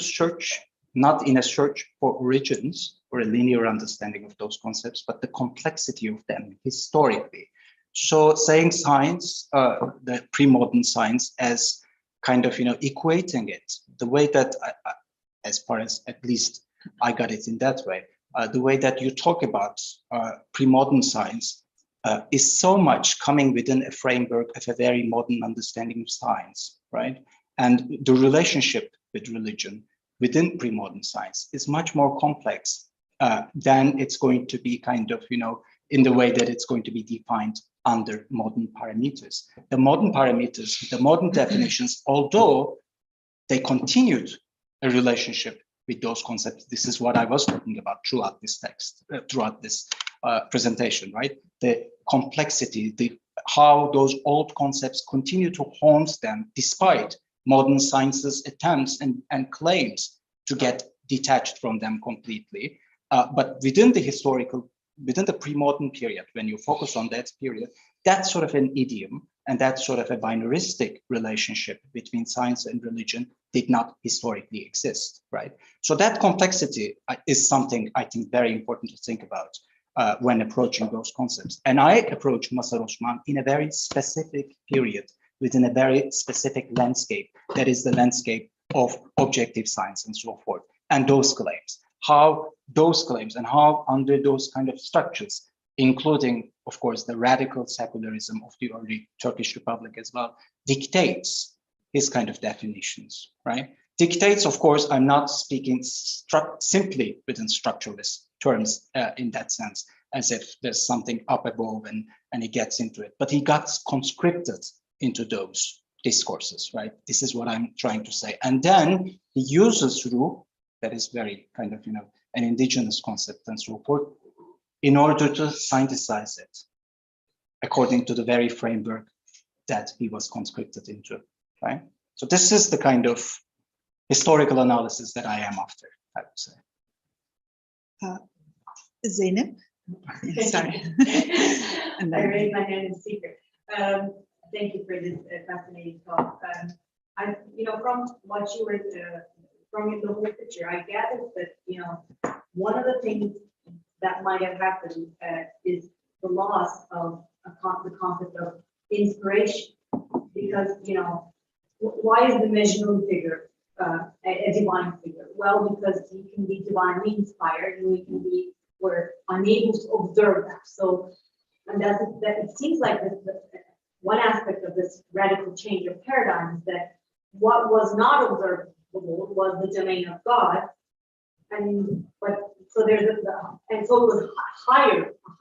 S3: in a search for origins or a linear understanding of those concepts, but the complexity of them historically. So saying science, the pre-modern science, as kind of, equating it, the way that, as far as at least I got it in that way, the way that you talk about pre-modern science is so much coming within a framework of a very modern understanding of science, right? And the relationship with religion within pre-modern science is much more complex than it's going to be kind of, in the way that it's going to be defined under modern parameters. The modern parameters, the modern definitions, although they continued a relationship with those concepts. This is what I was talking about throughout this text, throughout this presentation, right? The complexity, how those old concepts continue to haunt them despite modern science's attempts and claims to get detached from them completely. But within the pre-modern period, when you focus on that period, that's sort of an idiom and that sort of a binaristic relationship between science and religion did not historically exist, right? So that complexity is something I think very important to think about when approaching those concepts. And I approach Mazhar Osman in a very specific period within a very specific landscape, that is the landscape of objective science and so forth, and those claims. How those claims and how under those kind of structures, including, of course, the radical secularism of the early Turkish Republic as well, dictates his kind of definitions, right? Dictates, of course, I'm not speaking simply within structuralist terms in that sense, as if there's something up above and he gets into it, but he got conscripted into those discourses, right? This is what I'm trying to say. And then he uses through, that is very kind of, an indigenous concept and so forth, in order to scienticize it according to the very framework that he was conscripted into, right? So this is the kind of historical analysis that I am after, I would say.
S2: Zeynep? Sorry.
S5: I raised my hand in secret. Thank you for this fascinating talk. From what you were, from the whole picture, I gathered that, one of the things that might have happened is the loss of the concept of inspiration. Because, why is the Majnun figure a divine figure? Well, because he can be divinely inspired and we're unable to observe that. So, and that it seems like one aspect of this radical change of paradigm is that what was not observable was the domain of God, so it was a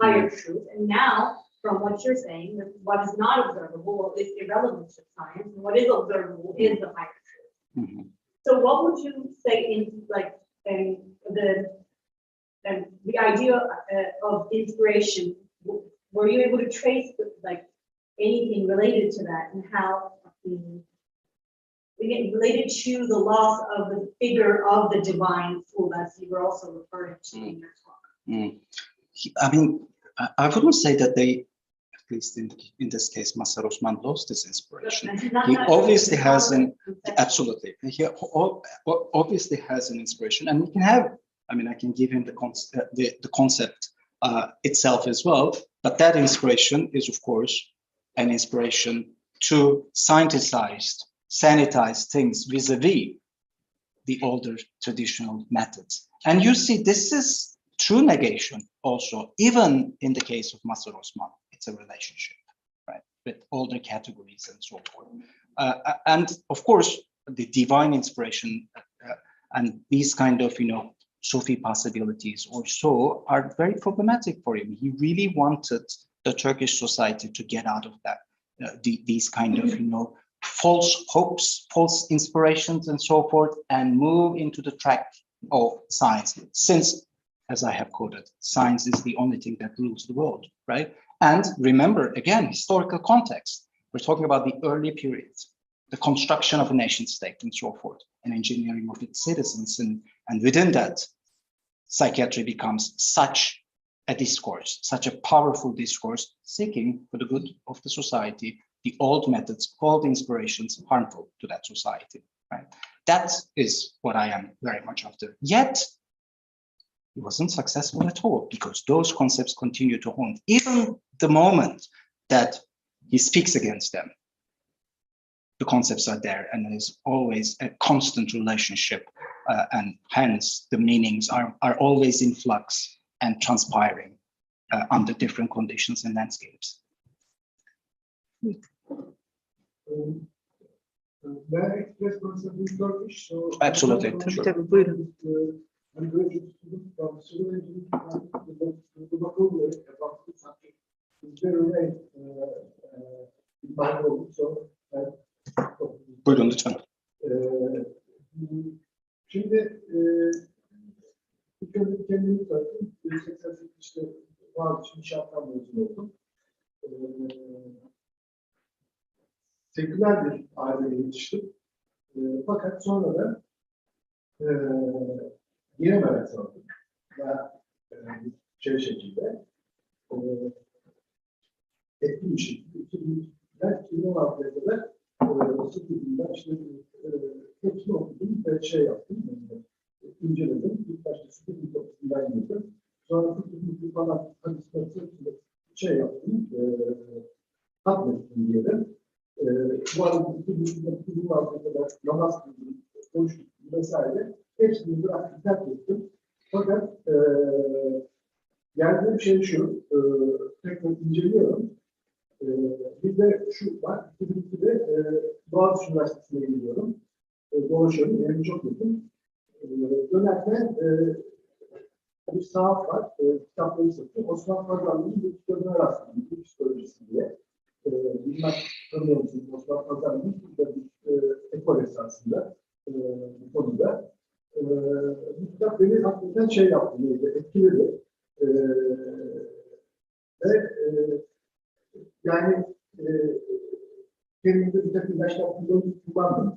S5: higher truth. And now, from what you're saying, that what is not observable is irrelevant to science, and what is observable is the higher truth. Mm-hmm. So, what would you say in the idea of inspiration? Were you able to trace anything related to that, and how related to the loss of the figure of the divine fool, as you were also referring to in your talk?
S3: I mean, I wouldn't say that they, at least in this case, Mazhar Osman lost his inspiration. He obviously has absolutely. He obviously has an inspiration, and he can have. I mean, I can give him the concept itself as well. But that inspiration is, of course, an inspiration to sanitize things vis-a-vis the older traditional methods. And you see, this is true negation also, even in the case of Mazhar Osman. It's a relationship, right, with older categories and so forth. And of course, the divine inspiration and these kind of, Sufi possibilities or so are very problematic for him. He really wanted the Turkish society to get out of that, these kind of, false hopes, false inspirations and so forth, and move into the track of science. Since, as I have quoted, science is the only thing that rules the world, right? And remember, again, historical context. We're talking about the early periods, the construction of a nation state and so forth, and engineering of its citizens. And within that, psychiatry becomes such a discourse, such a powerful discourse, seeking for the good of the society, the old methods, old inspirations, harmful to that society, right? That is what I am very much after. Yet, he wasn't successful at all, because those concepts continue to haunt. Even the moment that he speaks against them, the concepts are there, and there's always a constant relationship, and hence the meanings are always in flux and transpiring under different conditions and landscapes.
S6: May I express myself in Turkish? So
S3: Absolutely.
S2: Tabii, buyurun.
S6: I'm graduate student from civil engineering the local way about the subject. It's very rare in my role. So,
S3: Buyurun lütfen.
S6: Şimdi ilk önce kendimi tanıttım. 88'de Boğaziçi inşaattan mezun oldum. Seküler bir aileye yetiştim. Fakat sonra da yine merak saldım. Ve şekilde etki bir şekilde 2016'ya kadar sıkıntımda işte hepsini okudum ve şey yaptım. İnceledim. İlk başta sıkıntı okusundan girdim. Sonra sıkıntı falan şey yaptım. Hatmettim diyelim. Bu arada 2016'ya kadar namaz kıldım, konuştuk vesaire. Hepsini bıraktım, terk ettim. Fakat geldiğim şey şu, tekrar inceliyorum. Bizde şu var, 2002'de Boğaziçi Üniversitesi'ne gidiyorum. Dolaşıyorum, evim çok yakın. Dönerken bir saat var, kitapları satıyor. Osman Pazarlı'nın bir kitabına rastladım, bir psikolojisi diye. Bilmem tanıyor musunuz? Osman Pazarlı'nın burada bir ekol esasında bu konuda. Bu kitap beni hakikaten şey yaptı, etkiledi. Ve yani kendimde bir takım ilaçlar kullandım.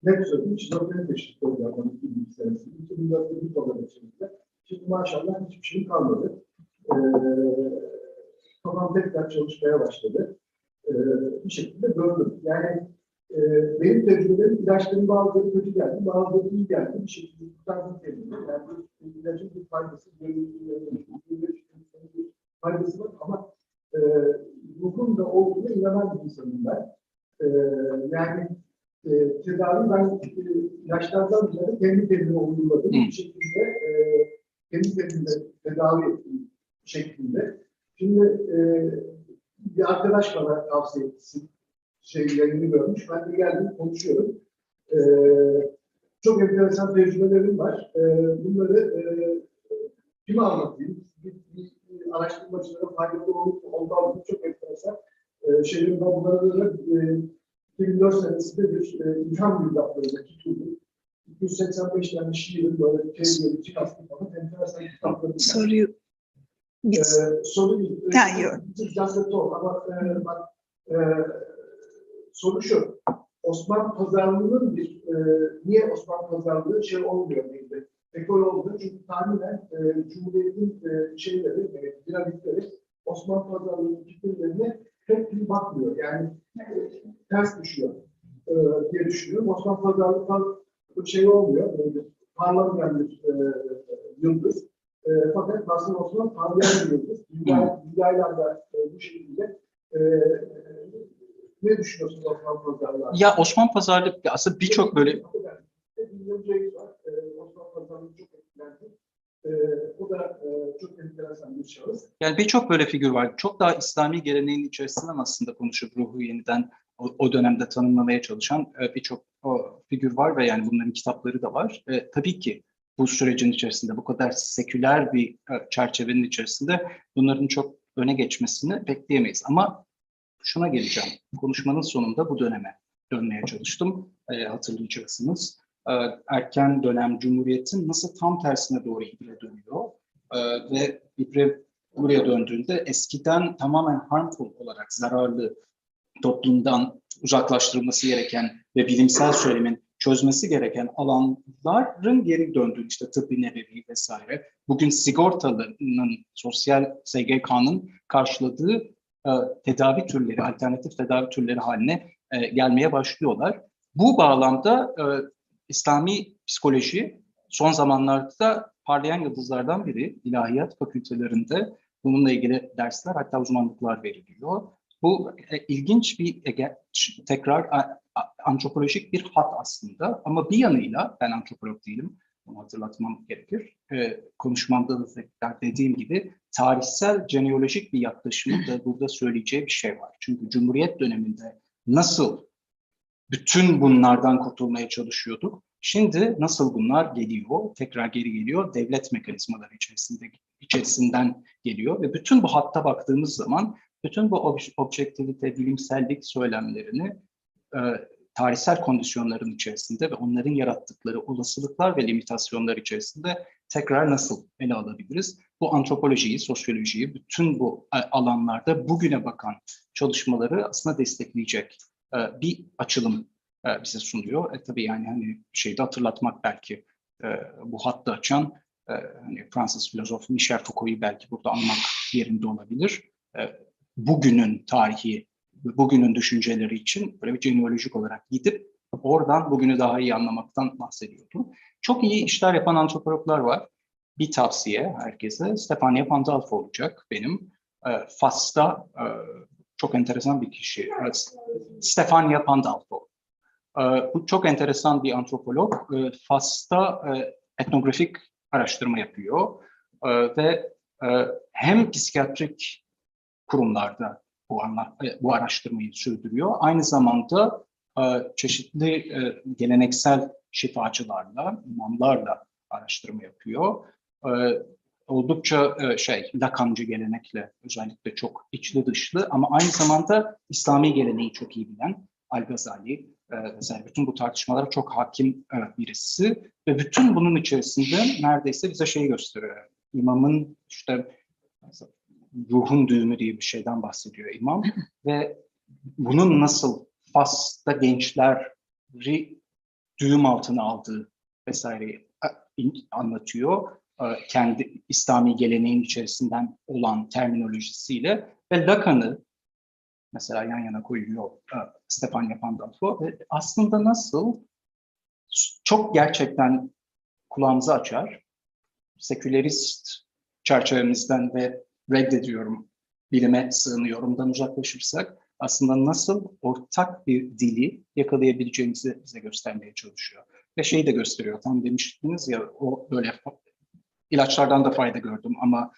S6: Net söyleyeyim, şizofreni teşhis koyacağım 2000 senesi. 2004'te bir dolar içerisinde. Şimdi maşallah hiçbir şeyim kalmadı. Kafam tekrar çalışmaya başladı. Bir şekilde döndüm. Yani benim tecrübelerim, ilaçların bazıları kötü geldi, bazıları iyi geldi. Bir şekilde kurtardım kendimi. Yani bir ilacın bir faydası, bir faydası var ama ruhun da olduğuna inanan bir insanım ben. Yani tedavi ben ilaçlardan ziyade kendi kendime uyguladım. Bir şekilde kendi kendime tedavi ettim şeklinde. Şimdi bir arkadaş bana tavsiye etti. Yayını görmüş. Ben de geldim, konuşuyorum. Çok enteresan tecrübelerim var. Bunları kime anlatayım? Bir araştırmacılara faydalı olmalı. Çok enteresan şeylerim var. Bunları da 2004 senesinde bir ilham yıllarında tutuldu. 285 tane şiirin böyle tezleri, çıkastı falan enteresan kitapları var.
S2: Soruyu
S6: soru ama soru şu, Osman Pazarlı'nın niye Osman Pazarlığı şey olmuyor neydi? Ekol oldu çünkü tahminen Cumhuriyet'in dinamikleri Osman Pazarlı'nın fikirlerine pek iyi bakmıyor. Yani ters düşüyor diye düşünüyorum. Osman Pazarlığı tam şey olmuyor, parlamayan bir yıldız. Fakat aslında Osman parlayan bir yıldız. Dünyayla da bu şekilde ne düşünüyorsunuz Osman Pazarlığı?
S3: Ya Osman Pazarlığı aslında birçok böyle...
S6: Osman Pazarlığı çok etkilendi. O da çok enteresan bir şahıs.
S3: Yani birçok böyle figür var. Çok daha İslami geleneğin içerisinden aslında konuşup ruhu yeniden o dönemde tanımlamaya çalışan birçok figür var ve yani bunların kitapları da var. Tabii ki bu sürecin içerisinde bu kadar seküler bir çerçevenin içerisinde bunların çok öne geçmesini bekleyemeyiz. Ama şuna geleceğim. Konuşmanın sonunda bu döneme dönmeye çalıştım. Hatırlayacaksınız. Erken dönem Cumhuriyet'in nasıl tam tersine doğru ibre dönüyor. Ve ibre buraya döndüğünde eskiden tamamen harmful olarak zararlı toplumdan uzaklaştırılması gereken ve bilimsel söylemin çözmesi gereken alanların geri döndüğü işte tıbbi nebevi vesaire. Bugün sigortalının, sosyal SGK'nın karşıladığı tedavi türleri, alternatif tedavi türleri haline gelmeye başlıyorlar. Bu bağlamda İslami psikoloji son zamanlarda parlayan yıldızlardan biri. İlahiyat fakültelerinde bununla ilgili dersler hatta uzmanlıklar veriliyor. Bu ilginç bir tekrar antropolojik bir hat aslında ama bir yanıyla ben antropolog değilim, bunu hatırlatmam gerekir. Konuşmamda da dediğim gibi tarihsel genealojik bir yaklaşımı da burada söyleyeceği bir şey var. Çünkü Cumhuriyet döneminde nasıl bütün bunlardan kurtulmaya çalışıyorduk, şimdi nasıl bunlar geliyor, tekrar geri geliyor, devlet mekanizmaları içerisinden geliyor ve bütün bu hatta baktığımız zaman bütün bu objektivite, bilimsellik söylemlerini tarihsel kondisyonların içerisinde ve onların yarattıkları olasılıklar ve limitasyonlar içerisinde tekrar nasıl ele alabiliriz? Bu antropolojiyi, sosyolojiyi, bütün bu alanlarda bugüne bakan çalışmaları aslında destekleyecek bir açılım bize sunuyor. Tabii yani hani şeyde hatırlatmak belki bu hattı açan hani Fransız filozof Michel Foucault'u belki burada anmak yerinde olabilir. Bugünün tarihi, bugünün düşünceleri için böyle bir genealojik olarak gidip oradan bugünü daha iyi anlamaktan bahsediyordum. Çok iyi işler yapan antropologlar var. Bir tavsiye herkese Stefania Pandolfo olacak benim. Fas'ta çok enteresan bir kişi. Stefania Pandolfo. Bu çok enteresan bir antropolog. Fas'ta etnografik araştırma yapıyor ve hem psikiyatrik kurumlarda bu araştırmayı sürdürüyor. Aynı zamanda çeşitli geleneksel şifacılarla, imamlarla araştırma yapıyor. Oldukça Lakancı gelenekle özellikle çok içli dışlı ama aynı zamanda İslami geleneği çok iyi bilen Al-Gazali, mesela bütün bu tartışmalara çok hakim birisi ve bütün bunun içerisinde neredeyse bize şeyi gösteriyor. İmamın işte ruhun düğümü diye bir şeyden bahsediyor imam ve bunun nasıl Fas'ta gençleri düğüm altına aldığı vesaireyi anlatıyor. Kendi İslami geleneğin içerisinden olan terminolojisiyle ve Lacan'ı mesela yan yana koyuyor Stefania Pandolfo ve aslında nasıl çok gerçekten kulağımızı açar, sekülerist çerçevemizden ve reddediyorum, bilime sığınıyorumdan uzaklaşırsak aslında nasıl ortak bir dili yakalayabileceğimizi bize göstermeye çalışıyor. Ve şeyi de gösteriyor, tam demiştiniz ya o böyle ilaçlardan da fayda gördüm ama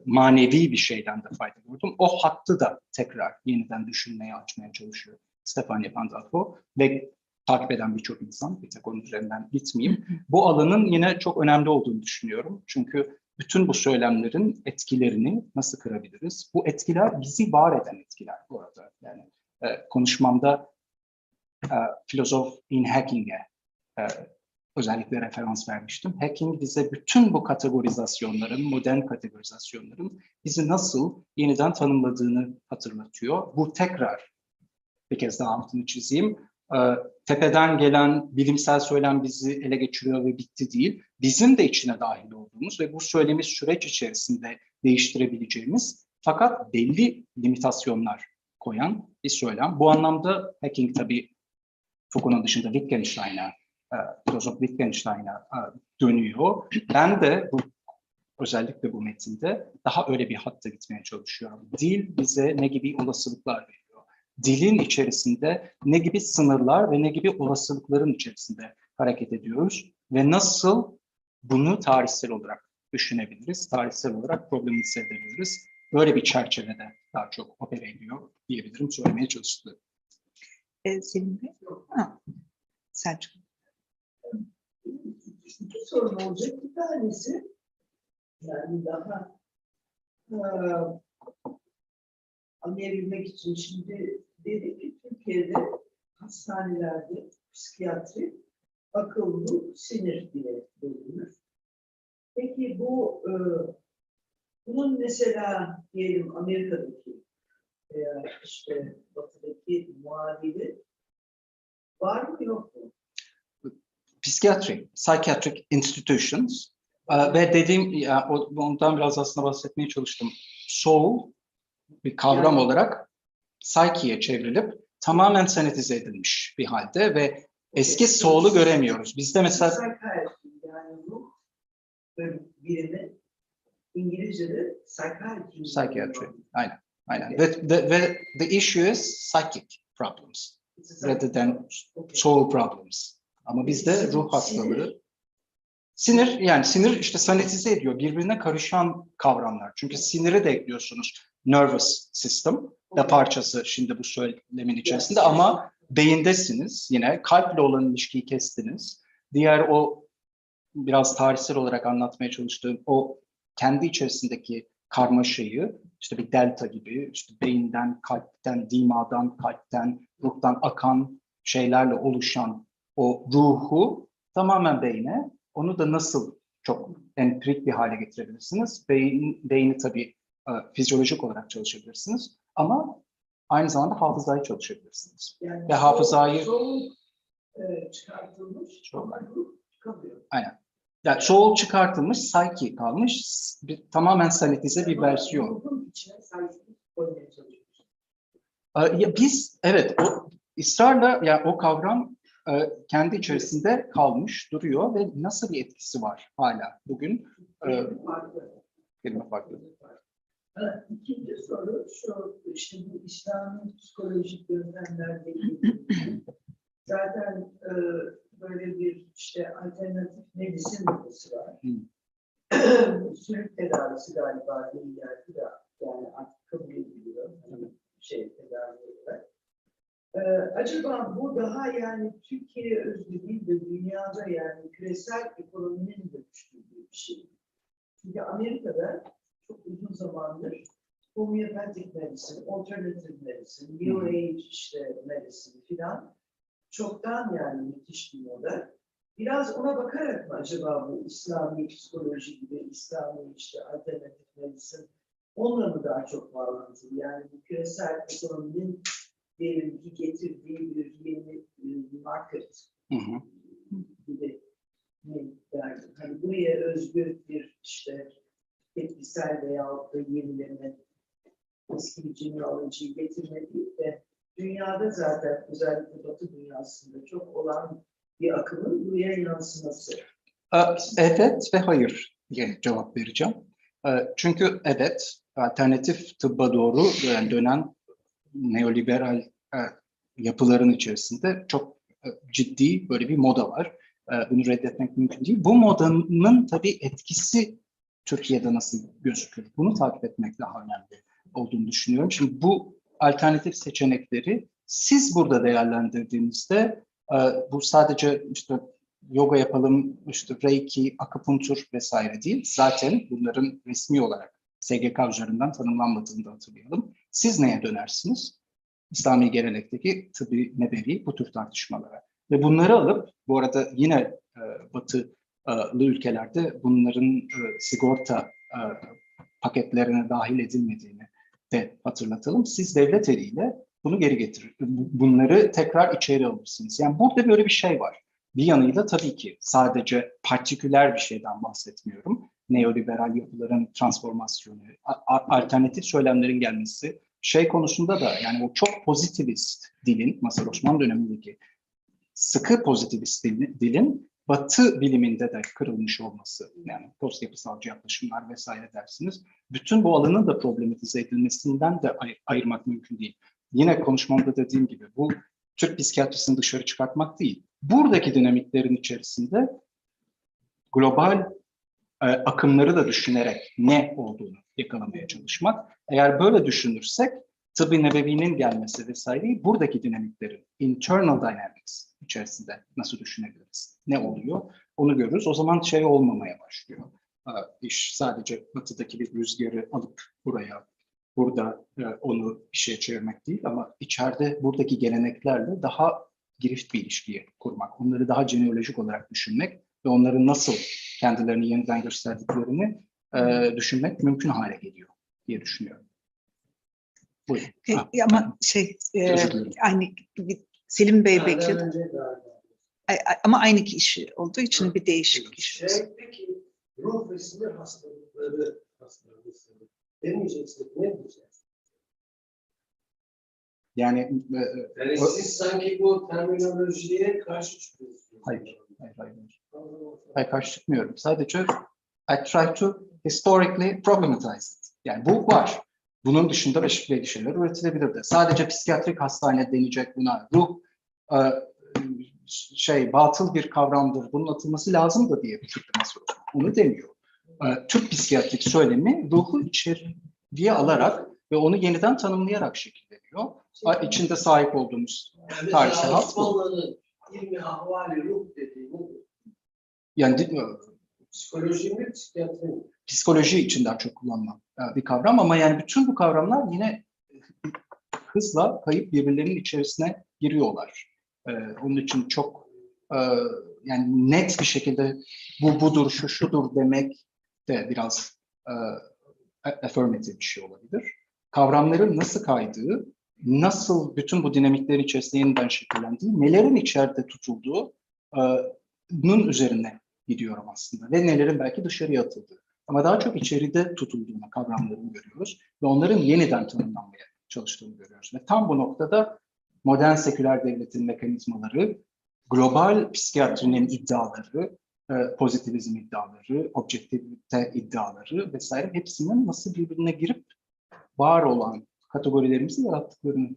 S3: manevi bir şeyden de fayda gördüm. O hattı da tekrar yeniden düşünmeye, açmaya çalışıyor Stefania Pandolfo ve takip eden birçok insan, bir tek onun üzerinden gitmeyeyim. Bu alanın yine çok önemli olduğunu düşünüyorum. Çünkü bütün bu söylemlerin etkilerini nasıl kırabiliriz? Bu etkiler bizi var eden etkiler bu arada. Yani konuşmamda filozof Ian Hacking'e özellikle referans vermiştim. Hacking bize bütün bu kategorizasyonların, modern kategorizasyonların bizi nasıl yeniden tanımladığını hatırlatıyor. Bu tekrar bir kez daha altını çizeyim. Tepeden gelen bilimsel söylem bizi ele geçiriyor ve bitti değil. Bizim de içine dahil olduğumuz ve bu söylemi süreç içerisinde değiştirebileceğimiz fakat belli limitasyonlar koyan bir söylem. Bu anlamda hacking tabii Foucault'un dışında Wittgenstein'a, filozof Wittgenstein'a dönüyor. Ben de özellikle bu metinde daha öyle bir hatta gitmeye çalışıyorum. Dil bize ne gibi olasılıklar veriyor? Dilin içerisinde ne gibi sınırlar ve ne gibi olasılıkların içerisinde hareket ediyoruz ve nasıl bunu tarihsel olarak düşünebiliriz, tarihsel olarak problemize edebiliriz. Böyle bir çerçevede daha çok opere ediyor diyebilirim, söylemeye çalıştım.
S2: Selim Bey? Selçuk.
S7: İki sorun olacak. Bir tanesi yani daha anlayabilmek için şimdi dedik ki Türkiye'de hastanelerde psikiyatri, akıl, ruh, sinir diye bölünür. Peki bunun mesela diyelim Amerika'daki veya işte Batı'daki muadili var mı yok mu?
S3: Psychiatry, Psychiatric institutions ve dediğim, ondan biraz aslında bahsetmeye çalıştım. Soul bir kavram olarak psyche'ye çevrilip tamamen sanitize edilmiş bir halde ve eski soul'u göremiyoruz. Bizde mesela
S7: Psychiatry yani ruh birimi İngilizce'de psychiatry.
S3: Psychiatry, aynen. Aynen. Ve the issue is psychic problems rather than soul problems. Ama bizde ruh hastalığı, sinir, yani sinir işte sanitize ediyor, birbirine karışan kavramlar. Çünkü siniri de ekliyorsunuz, nervous system da parçası şimdi bu söylemin içerisinde, ama beyindesiniz, yine kalple olan ilişkiyi kestiniz. Diğer o biraz tarihsel olarak anlatmaya çalıştığım o kendi içerisindeki karmaşayı, işte bir delta gibi, işte beyinden, kalpten, dimağdan, kalpten, ruhtan akan şeylerle oluşan o ruhu tamamen beyne, onu da nasıl çok empirik bir hale getirebilirsiniz? Beyni tabii fizyolojik olarak çalışabilirsiniz ama aynı zamanda hafızayı çalışabilirsiniz.
S7: Yani
S3: ve hafızayı
S7: çıkartılmış,
S3: çok
S7: kalıyor.
S3: aynen. Yani soul çıkartılmış, psyche kalmış, tamamen sanitize bir versiyon.
S7: Ruhun içine sahip koymaya çalışıyoruz.
S3: Ya biz evet o ısrarla, yani o kavram kendi içerisinde kalmış duruyor ve nasıl bir etkisi var hala bugün? Kelime farklı.
S7: İkinci soru şu, işte bu İslami psikolojik yöntemlerdeki zaten böyle bir işte alternatif medicine yapısı var. Sürük tedavisi galiba deyilerde de yani artık kabul ediliyor. Şey tedavi olarak. Acaba bu daha yani Türkiye özgü değil de dünyada yani küresel ekonominin dönüştürdüğü bir şey. Çünkü Amerika'da çok uzun zamandır homeopatik medicine, alternative medicine, new age işte medicine filan çoktan yani müthiş bir moda. Biraz ona bakarak mı acaba bu İslami psikoloji gibi, İslami işte alternatif medicine onunla mı daha çok bağlantılı? Yani bu küresel ekonominin diyelim ki getirdiği bir yeni market gibi mi derdim? Hani buraya özgü bir işte etkisel veyahut da yenileme, eski bir genealogiyi getirme değil de dünyada zaten özellikle Batı dünyasında çok olan bir akımın buraya yansıması.
S3: Evet ve hayır diye cevap vereceğim. Çünkü evet, alternatif tıbba doğru dönen neoliberal yapıların içerisinde çok ciddi böyle bir moda var. Bunu reddetmek mümkün değil. Bu modanın tabii etkisi Türkiye'de nasıl gözükür? Bunu takip etmek daha önemli olduğunu düşünüyorum. Şimdi bu alternatif seçenekleri siz burada değerlendirdiğinizde bu sadece işte yoga yapalım, işte reiki, akupunktur vesaire değil. Zaten bunların resmi olarak SGK üzerinden tanımlanmadığını da hatırlayalım. Siz neye dönersiniz? İslami gelenekteki tıbbi nebevi bu tür tartışmalara. Ve bunları alıp, bu arada yine batılı ülkelerde bunların sigorta paketlerine dahil edilmediğini de hatırlatalım. Siz devlet eliyle bunu geri getirir. Bunları tekrar içeri alırsınız. Yani burada böyle bir şey var. Bir yanıyla tabii ki sadece partiküler bir şeyden bahsetmiyorum. Neoliberal yapıların transformasyonu, alternatif söylemlerin gelmesi, şey konusunda da yani o çok pozitivist dilin, Mazhar Osman dönemindeki sıkı pozitivist dilin Batı biliminde de kırılmış olması, yani post yapısalcı yaklaşımlar vesaire dersiniz. Bütün bu alanın da problematize edilmesinden de ayırmak mümkün değil. Yine konuşmamda dediğim gibi bu Türk psikiyatrisini dışarı çıkartmak değil. Buradaki dinamiklerin içerisinde global akımları da düşünerek ne olduğunu yakalamaya çalışmak. Eğer böyle düşünürsek tıbbi nebevinin gelmesi vesaireyi buradaki dinamiklerin internal dynamics içerisinde nasıl düşünebiliriz? Ne oluyor? Onu görürüz. O zaman şey olmamaya başlıyor. İş sadece batıdaki bir rüzgarı alıp burada onu bir şeye çevirmek değil ama içeride buradaki geleneklerle daha girift bir ilişkiyi kurmak, onları daha genealogik olarak düşünmek ve onların nasıl kendilerini yeniden gösterdiklerini düşünmek mümkün hale geliyor diye düşünüyorum. Buyurun.
S2: Ama aynı Selim Bey bekledi. Ama aynı kişi olduğu için bir değişik kişi.
S6: Peki ruh ve sinir hastalıkları demeyeceksiniz, ne diyeceksiniz?
S3: Yani
S6: Siz sanki bu terminolojiye karşı çıkıyorsunuz.
S3: Hayır, karşı çıkmıyorum. Sadece I try to historically problematize it. Yani bu var. bunun dışında belli şeyler üretilebilirdi. Sadece psikiyatrik hastane denecek buna. Ruh batıl bir kavramdır, bunun atılması lazımdı diye bir Türk Mazhar Osman. Onu demiyor. Türk psikiyatrik söylemi ruhu içeriye alarak ve onu yeniden tanımlayarak şekilleniyor. İçinde sahip olduğumuz tarihsel hat bu.
S8: Osmanlı'nın ilmi ahvali ruh dediği bu.
S3: Yani
S8: Psikoloji mi, psikiyatri mi?
S3: psikoloji için daha çok kullanılan bir kavram ama yani bütün bu kavramlar yine hızla kayıp birbirlerinin içerisine giriyorlar. Onun için çok yani net bir şekilde bu budur, şu şudur demek de biraz affirmative bir şey olabilir. Kavramların nasıl kaydığı, nasıl bütün bu dinamiklerin içerisinde yeniden şekillendiği, nelerin içeride tutulduğu bunun üzerine gidiyorum aslında ve nelerin belki dışarıya atıldığı. Ama daha çok içeride tutulduğunu kavramlarını görüyoruz ve onların yeniden tanımlanmaya çalıştığını görüyoruz. Ve tam bu noktada modern seküler devletin mekanizmaları, global psikiyatrinin iddiaları, pozitivizm iddiaları, objektivite iddiaları vesaire hepsinin nasıl birbirine girip var olan kategorilerimizi yarattıklarını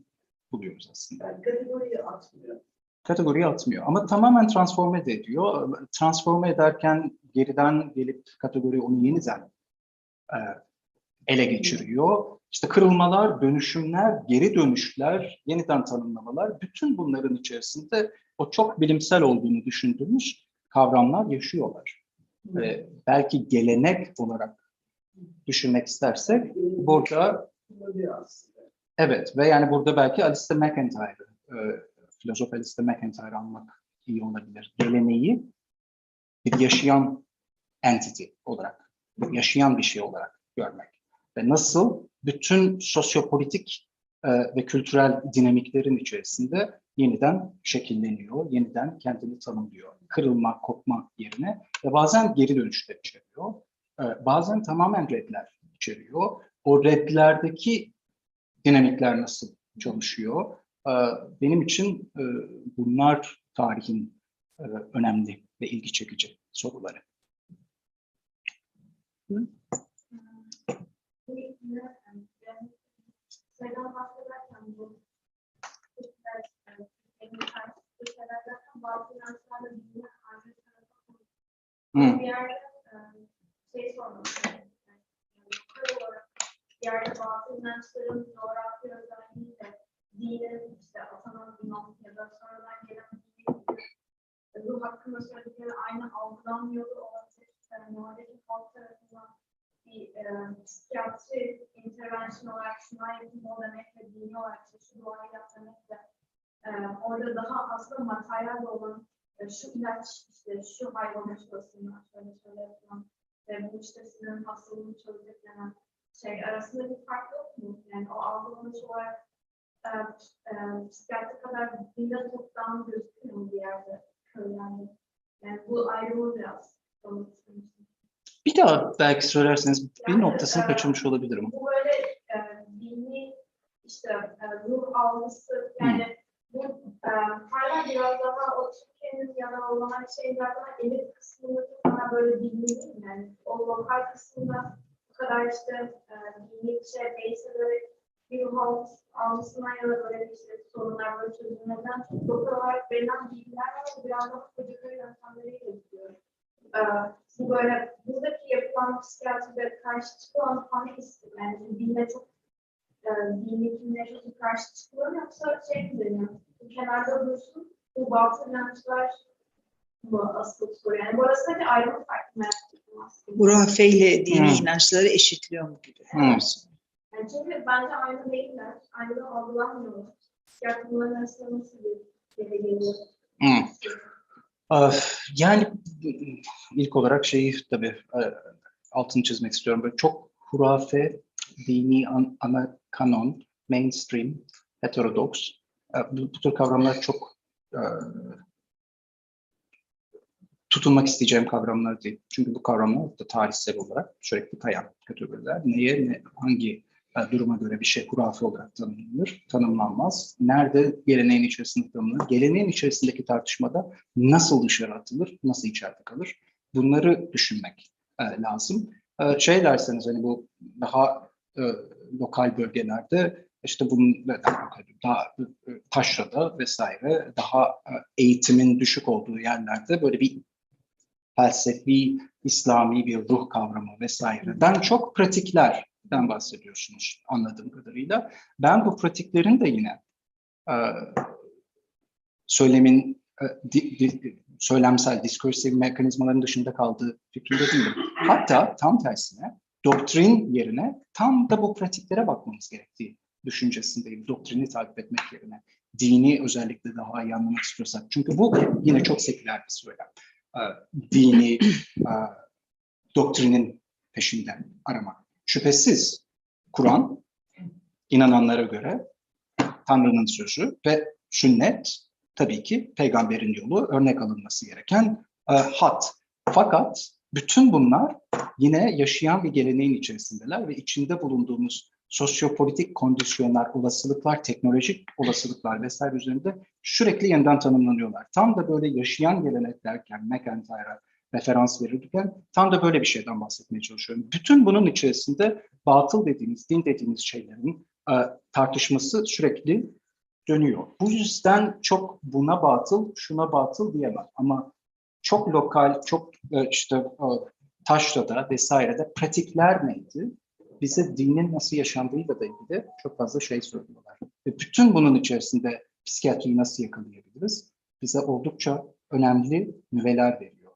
S3: buluyoruz aslında.
S7: Yani kategoriyi atmıyor.
S3: Kategoriye atmıyor ama tamamen transforme de ediyor. Transforme ederken geriden gelip kategori onu yeniden ele geçiriyor. İşte kırılmalar, dönüşümler, geri dönüşler, yeniden tanımlamalar, bütün bunların içerisinde o çok bilimsel olduğunu düşündüğümüz kavramlar yaşıyorlar. Belki gelenek olarak düşünmek istersek burada evet ve yani burada belki Alistair MacIntyre'ı filozof Alistair MacIntyre'ı almak iyi olabilir. Geleneği bir yaşayan entity olarak, yaşayan bir şey olarak görmek. Ve nasıl bütün sosyopolitik ve kültürel dinamiklerin içerisinde yeniden şekilleniyor, yeniden kendini tanımlıyor. Kırılma, kopma yerine ve bazen geri dönüşler içeriyor. Bazen tamamen redler içeriyor. O redlerdeki dinamikler nasıl çalışıyor? Benim için bunlar tarihin önemli ve ilgi çekici soruları.
S5: Sayıdan bahsederken bu bazı inançlarla birbirine aynı tarafa bir yerde sormak istedim. Lokal olarak bir yerde bazı inançların coğrafya özelliğiyle dinin işte atanan imam ya da sonradan gelen dinin ruh hakkında söyledikleri aynı algılanmıyordu olabilir. Muhalefet halk tarafından bir psikiyatri intervention olarak şuna yakın ol demekle, dini olarak şu duayı yap demekle orada daha aslında materyal olan şu ilaç, işte şu hayvanın şurasından şöyle yapılan ve bu işte sizin hastalığını çözecek denen şey arasında bir fark yok mu? Yani o algılanış olarak psikiyatri kadar dinde toptan gözüküyor mu bir yerde? Yani bu ayrımı biraz sormak istemiştim.
S3: Bir daha belki söylerseniz bir noktasını kaçırmış olabilirim.
S5: Bu böyle dini işte ruh algısı yani bu hala biraz daha o Türkiye'nin ya da olan şeylerden elit kısmında daha böyle dini değil mi? Yani o lokal kısmında bu kadar işte dini beyse böyle bir ruh algısına ya da böyle işte sorunlar böyle çözülmeden çok lokal olarak verilen bilgiler var. Biraz daha çocukları yöntemleriyle gidiyor. Bu böyle buradaki yapılan psikiyatride karşı çıkılan hangisi? Yani dinle çok dini kimliğe çok karşı çıkıyor yoksa şey mi deniyor? Kenarda dursun, bu batıl inançlar mı asıl soru? Yani bu arasındaki ayrımı farklı merak ediyorum aslında.
S2: Hurafe ile dini inançları eşitliyor mu gibi?
S5: Yani çünkü bence aynı değiller, aynı da algılanmıyorlar. Psikiyatri bunların arasında nasıl bir yere geliyor?
S3: Yani ilk olarak şeyi tabii altını çizmek istiyorum. Böyle çok hurafe, dini ana kanon, mainstream, heterodoks. Bu tür kavramlar çok tutunmak isteyeceğim kavramlar değil. Çünkü bu kavramlar da tarihsel olarak sürekli kayan kategoriler. Hangi duruma göre bir şey hurafe olarak tanımlanır, tanımlanmaz. Nerede geleneğin içerisinde tanımlanır? Geleneğin içerisindeki tartışmada nasıl dışarı atılır, nasıl içeride kalır? Bunları düşünmek lazım. Derseniz hani bu daha lokal bölgelerde işte bunun daha taşrada vesaire daha eğitimin düşük olduğu yerlerde böyle bir felsefi, İslami bir ruh kavramı vesaireden çok pratiklerden bahsediyorsunuz anladığım kadarıyla. Ben bu pratiklerin de yine söylemin söylemsel, diskursiv mekanizmaların dışında kaldığı fikrinde değilim. Hatta tam tersine doktrin yerine tam da bu pratiklere bakmamız gerektiği düşüncesindeyim. Doktrini takip etmek yerine. Dini özellikle daha iyi anlamak istiyorsak. Çünkü bu yine çok seküler bir söylem. Dini doktrinin peşinden aramak. Şüphesiz Kur'an inananlara göre Tanrı'nın sözü ve sünnet tabii ki peygamberin yolu, örnek alınması gereken hat. Fakat bütün bunlar yine yaşayan bir geleneğin içerisindeler ve içinde bulunduğumuz sosyopolitik kondisyonlar, olasılıklar, teknolojik olasılıklar vesaire üzerinde sürekli yeniden tanımlanıyorlar. Tam da böyle yaşayan gelenek derken McIntyre'a referans verirken tam da böyle bir şeyden bahsetmeye çalışıyorum. Bütün bunun içerisinde batıl dediğimiz, din dediğimiz şeylerin tartışması sürekli dönüyor. Bu yüzden çok buna batıl, şuna batıl diyemem. Ama çok lokal, çok işte taşrada vesairede pratikler neydi? Bize dinin nasıl yaşandığıyla da ilgili çok fazla şey söylüyorlar. Ve bütün bunun içerisinde psikiyatriyi nasıl yakalayabiliriz? Bize oldukça önemli nüveler veriyor.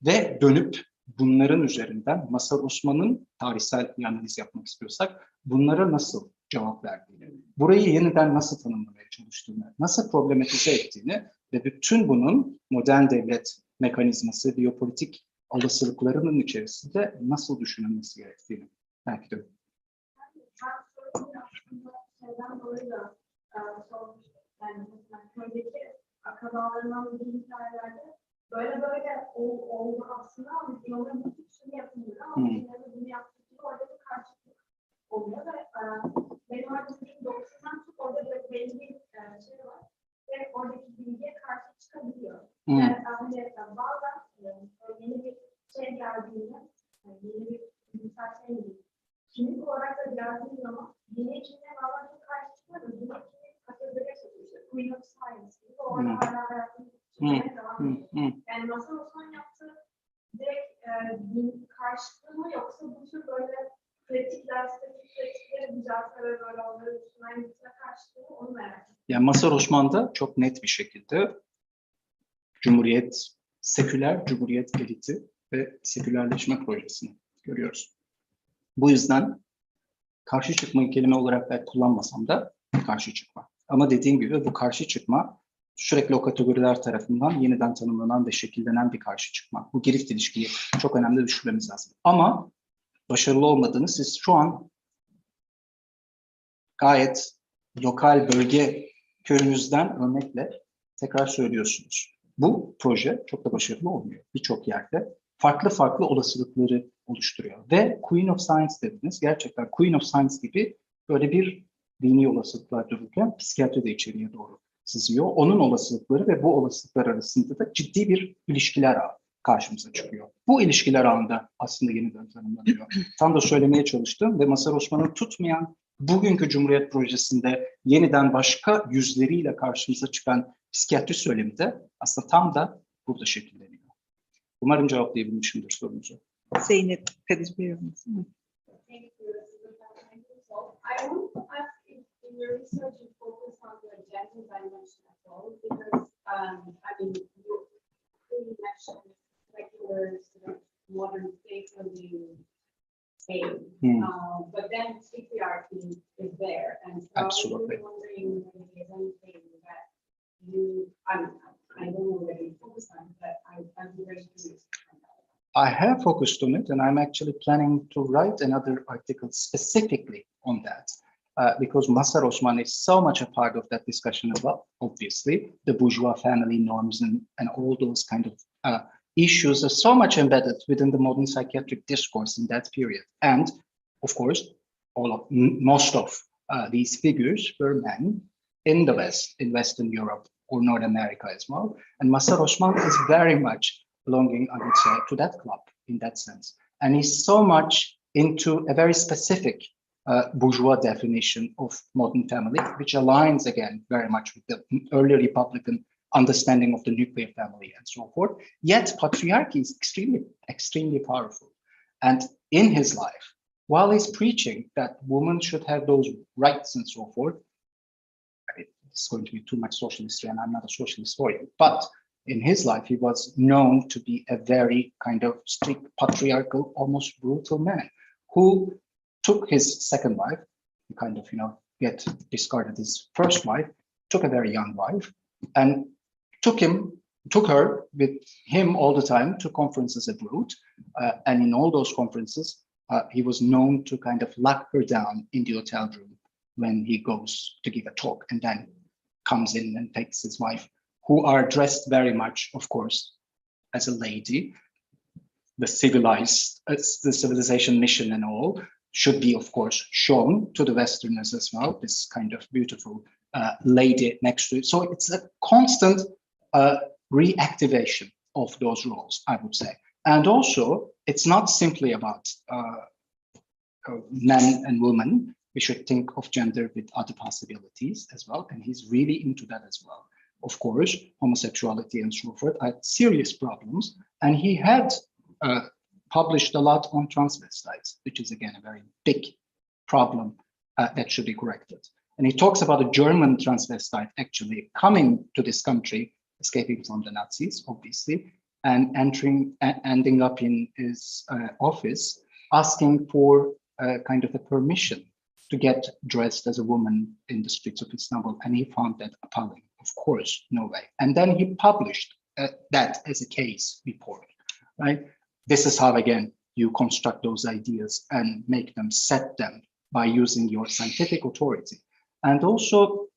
S3: Ve dönüp bunların üzerinden Mazhar Osman'ın tarihsel bir analiz yapmak istiyorsak bunlara nasıl cevap verdiğini, burayı yeniden nasıl tanımlamaya çalıştığını, nasıl problematize ettiğini ve bütün bunun modern devlet mekanizması, biyopolitik olasılıklarının içerisinde nasıl düşünülmesi gerektiğini belki de.
S5: Şeyden dolayı da sormuştum. Yani mesela köydeki akrabalarından bir hikayelerde böyle oldu aslında ama biz ona bir şunu yapmıyor ama bizlere bunu yaptık gibi orada bir karşılık oluyor ve benim arkadaşım doktordan çok orada böyle belli bir şey var ve oradaki bilgiye karşı çıkabiliyor. Yani hani bazen yeni bir şey geldiğinde, yeni bir bilimsel şey değil. Kimlik olarak da geldiği zaman yeni kimliğe bazen çok karşı çıkmadı. Yeni kimlik kategoriye sokuyor. İşte Queen of Science gibi. Orada hala hayatını çıkmaya devam ediyor. Yani Mazhar Osman yaptığı direkt din karşılığı mı yoksa bu tür böyle pratikler, spesifik pratikleri düzeltme ve böyle onları üstünden gitme karşılığı mı onu merak ediyorum.
S3: Yani Mazhar Osman'da çok net bir şekilde Cumhuriyet, seküler Cumhuriyet eliti ve sekülerleşme projesini görüyoruz. Bu yüzden karşı çıkmayı kelime olarak belki kullanmasam da karşı çıkma. Ama dediğim gibi bu karşı çıkma sürekli o kategoriler tarafından yeniden tanımlanan ve şekillenen bir karşı çıkma. Bu girift ilişkiyi çok önemli düşünmemiz lazım. Ama başarılı olmadığını siz şu an gayet lokal bölge köyünüzden örnekle tekrar söylüyorsunuz. Bu proje çok da başarılı olmuyor birçok yerde. Farklı olasılıkları oluşturuyor. Ve Queen of Science dediniz. Gerçekten Queen of Science gibi böyle bir dini olasılıklar dururken psikiyatri de içeriye doğru sızıyor. Onun olasılıkları ve bu olasılıklar arasında da ciddi bir ilişkiler ağı karşımıza çıkıyor. Bu ilişkiler ağında aslında yeniden tanımlanıyor. Tam da söylemeye çalıştım ve Mazhar Osman'ın tutmayan bugünkü Cumhuriyet projesinde yeniden başka yüzleriyle karşımıza çıkan psikiyatri söylemi de aslında tam da burada şekilleniyor. Umarım cevaplayabilmişimdir sorunuzu.
S2: Zeynep, Kadir Bey.
S5: I want to ask if in your research you focus on the gender dimension as well, because I mean you really mentioned secular sort of modern state of the state, but then patriarchy is there, and so
S3: Absolutely.
S5: I was wondering if there's anything that I don't know whether you focus on, but I'm very curious.
S3: I have focused on it, and I'm actually planning to write another article specifically on that, because Mazhar Osman is so much a part of that discussion as well. Obviously, the bourgeois family norms and all those kind of issues are so much embedded within the modern psychiatric discourse in that period. And of course, most of these figures were men in the West, in Western Europe or North America as well. And Mazhar Osman is very much belonging, I would say, to that club in that sense. And he's so much into a very specific bourgeois definition of modern family, which aligns again very much with the early Republican understanding of the nuclear family and so forth. Yet patriarchy is extremely powerful. And in his life, while he's preaching that women should have those rights and so forth, it's going to be too much social history, and I'm not a social historian, but in his life, he was known to be a very kind of strict, patriarchal, almost brutal man who took his second wife, he kind of, get discarded his first wife, took a very young wife, and took her with him all the time to conferences abroad. And in all those conferences, he was known to kind of lock her down in the hotel room when he goes to give a talk, and then comes in and takes his wife, who are dressed very much, of course, as a lady. The civilization mission and all should be, of course, shown to the Westerners as well, this kind of beautiful lady next to it. So it's a constant reactivation of those roles, I would say. And also, it's not simply about men and women. We should think of gender with other possibilities as well. And he's really into that as well. Of course, homosexuality and so forth are serious problems. And he had published a lot on transvestites, which is again a very big problem that should be corrected. And he talks about a German transvestite actually coming to this country, escaping from the Nazis, obviously, and ending up in his office, asking for kind of a permission to get dressed as a woman in the streets of Istanbul. And he found that appalling. Of course, no way. And then he published that as a case report, right? This is how, again, you construct those ideas and make them, set them by using your scientific authority. And also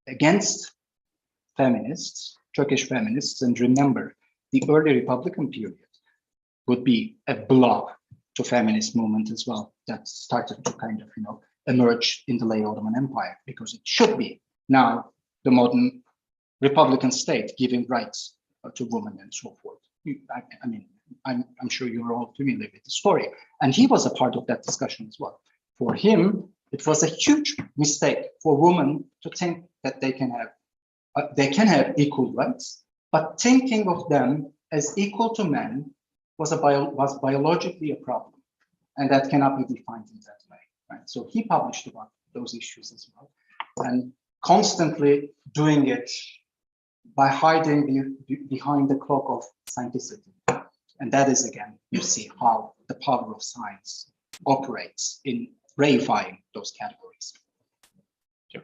S3: against feminists, Turkish feminists, and remember, the early Republican period would be a blow to feminist movement as well, that started to kind of, emerge in the late Ottoman Empire, because it should be now the modern Republican state giving rights to women and so forth. I mean, I'm sure you're all familiar with the story. And he was a part of that discussion as well. For him, it was a huge mistake for women to think that they can have equal rights, but thinking of them as equal to men was biologically a problem, and that cannot be defined in that way. Right? So he published about those issues as well, and constantly doing it by hiding behind the cloak of scienticity. And that is, again, you see how the power of science operates in reifying those categories. Sure.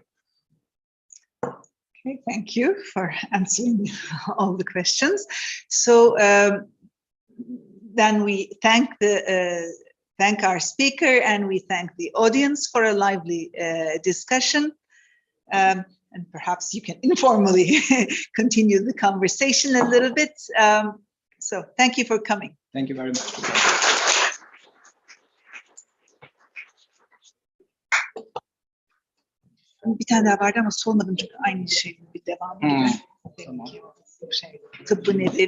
S2: Okay, thank you for answering all the questions. So then we thank our speaker, and we thank the audience for a lively discussion. And perhaps you can informally continue the conversation a little bit. So thank you for coming.
S3: Thank you very much.
S2: Bir tane daha vardı ama sormadım çünkü aynı şey bir devam.
S3: Tamam.
S2: Tıbbı nedir?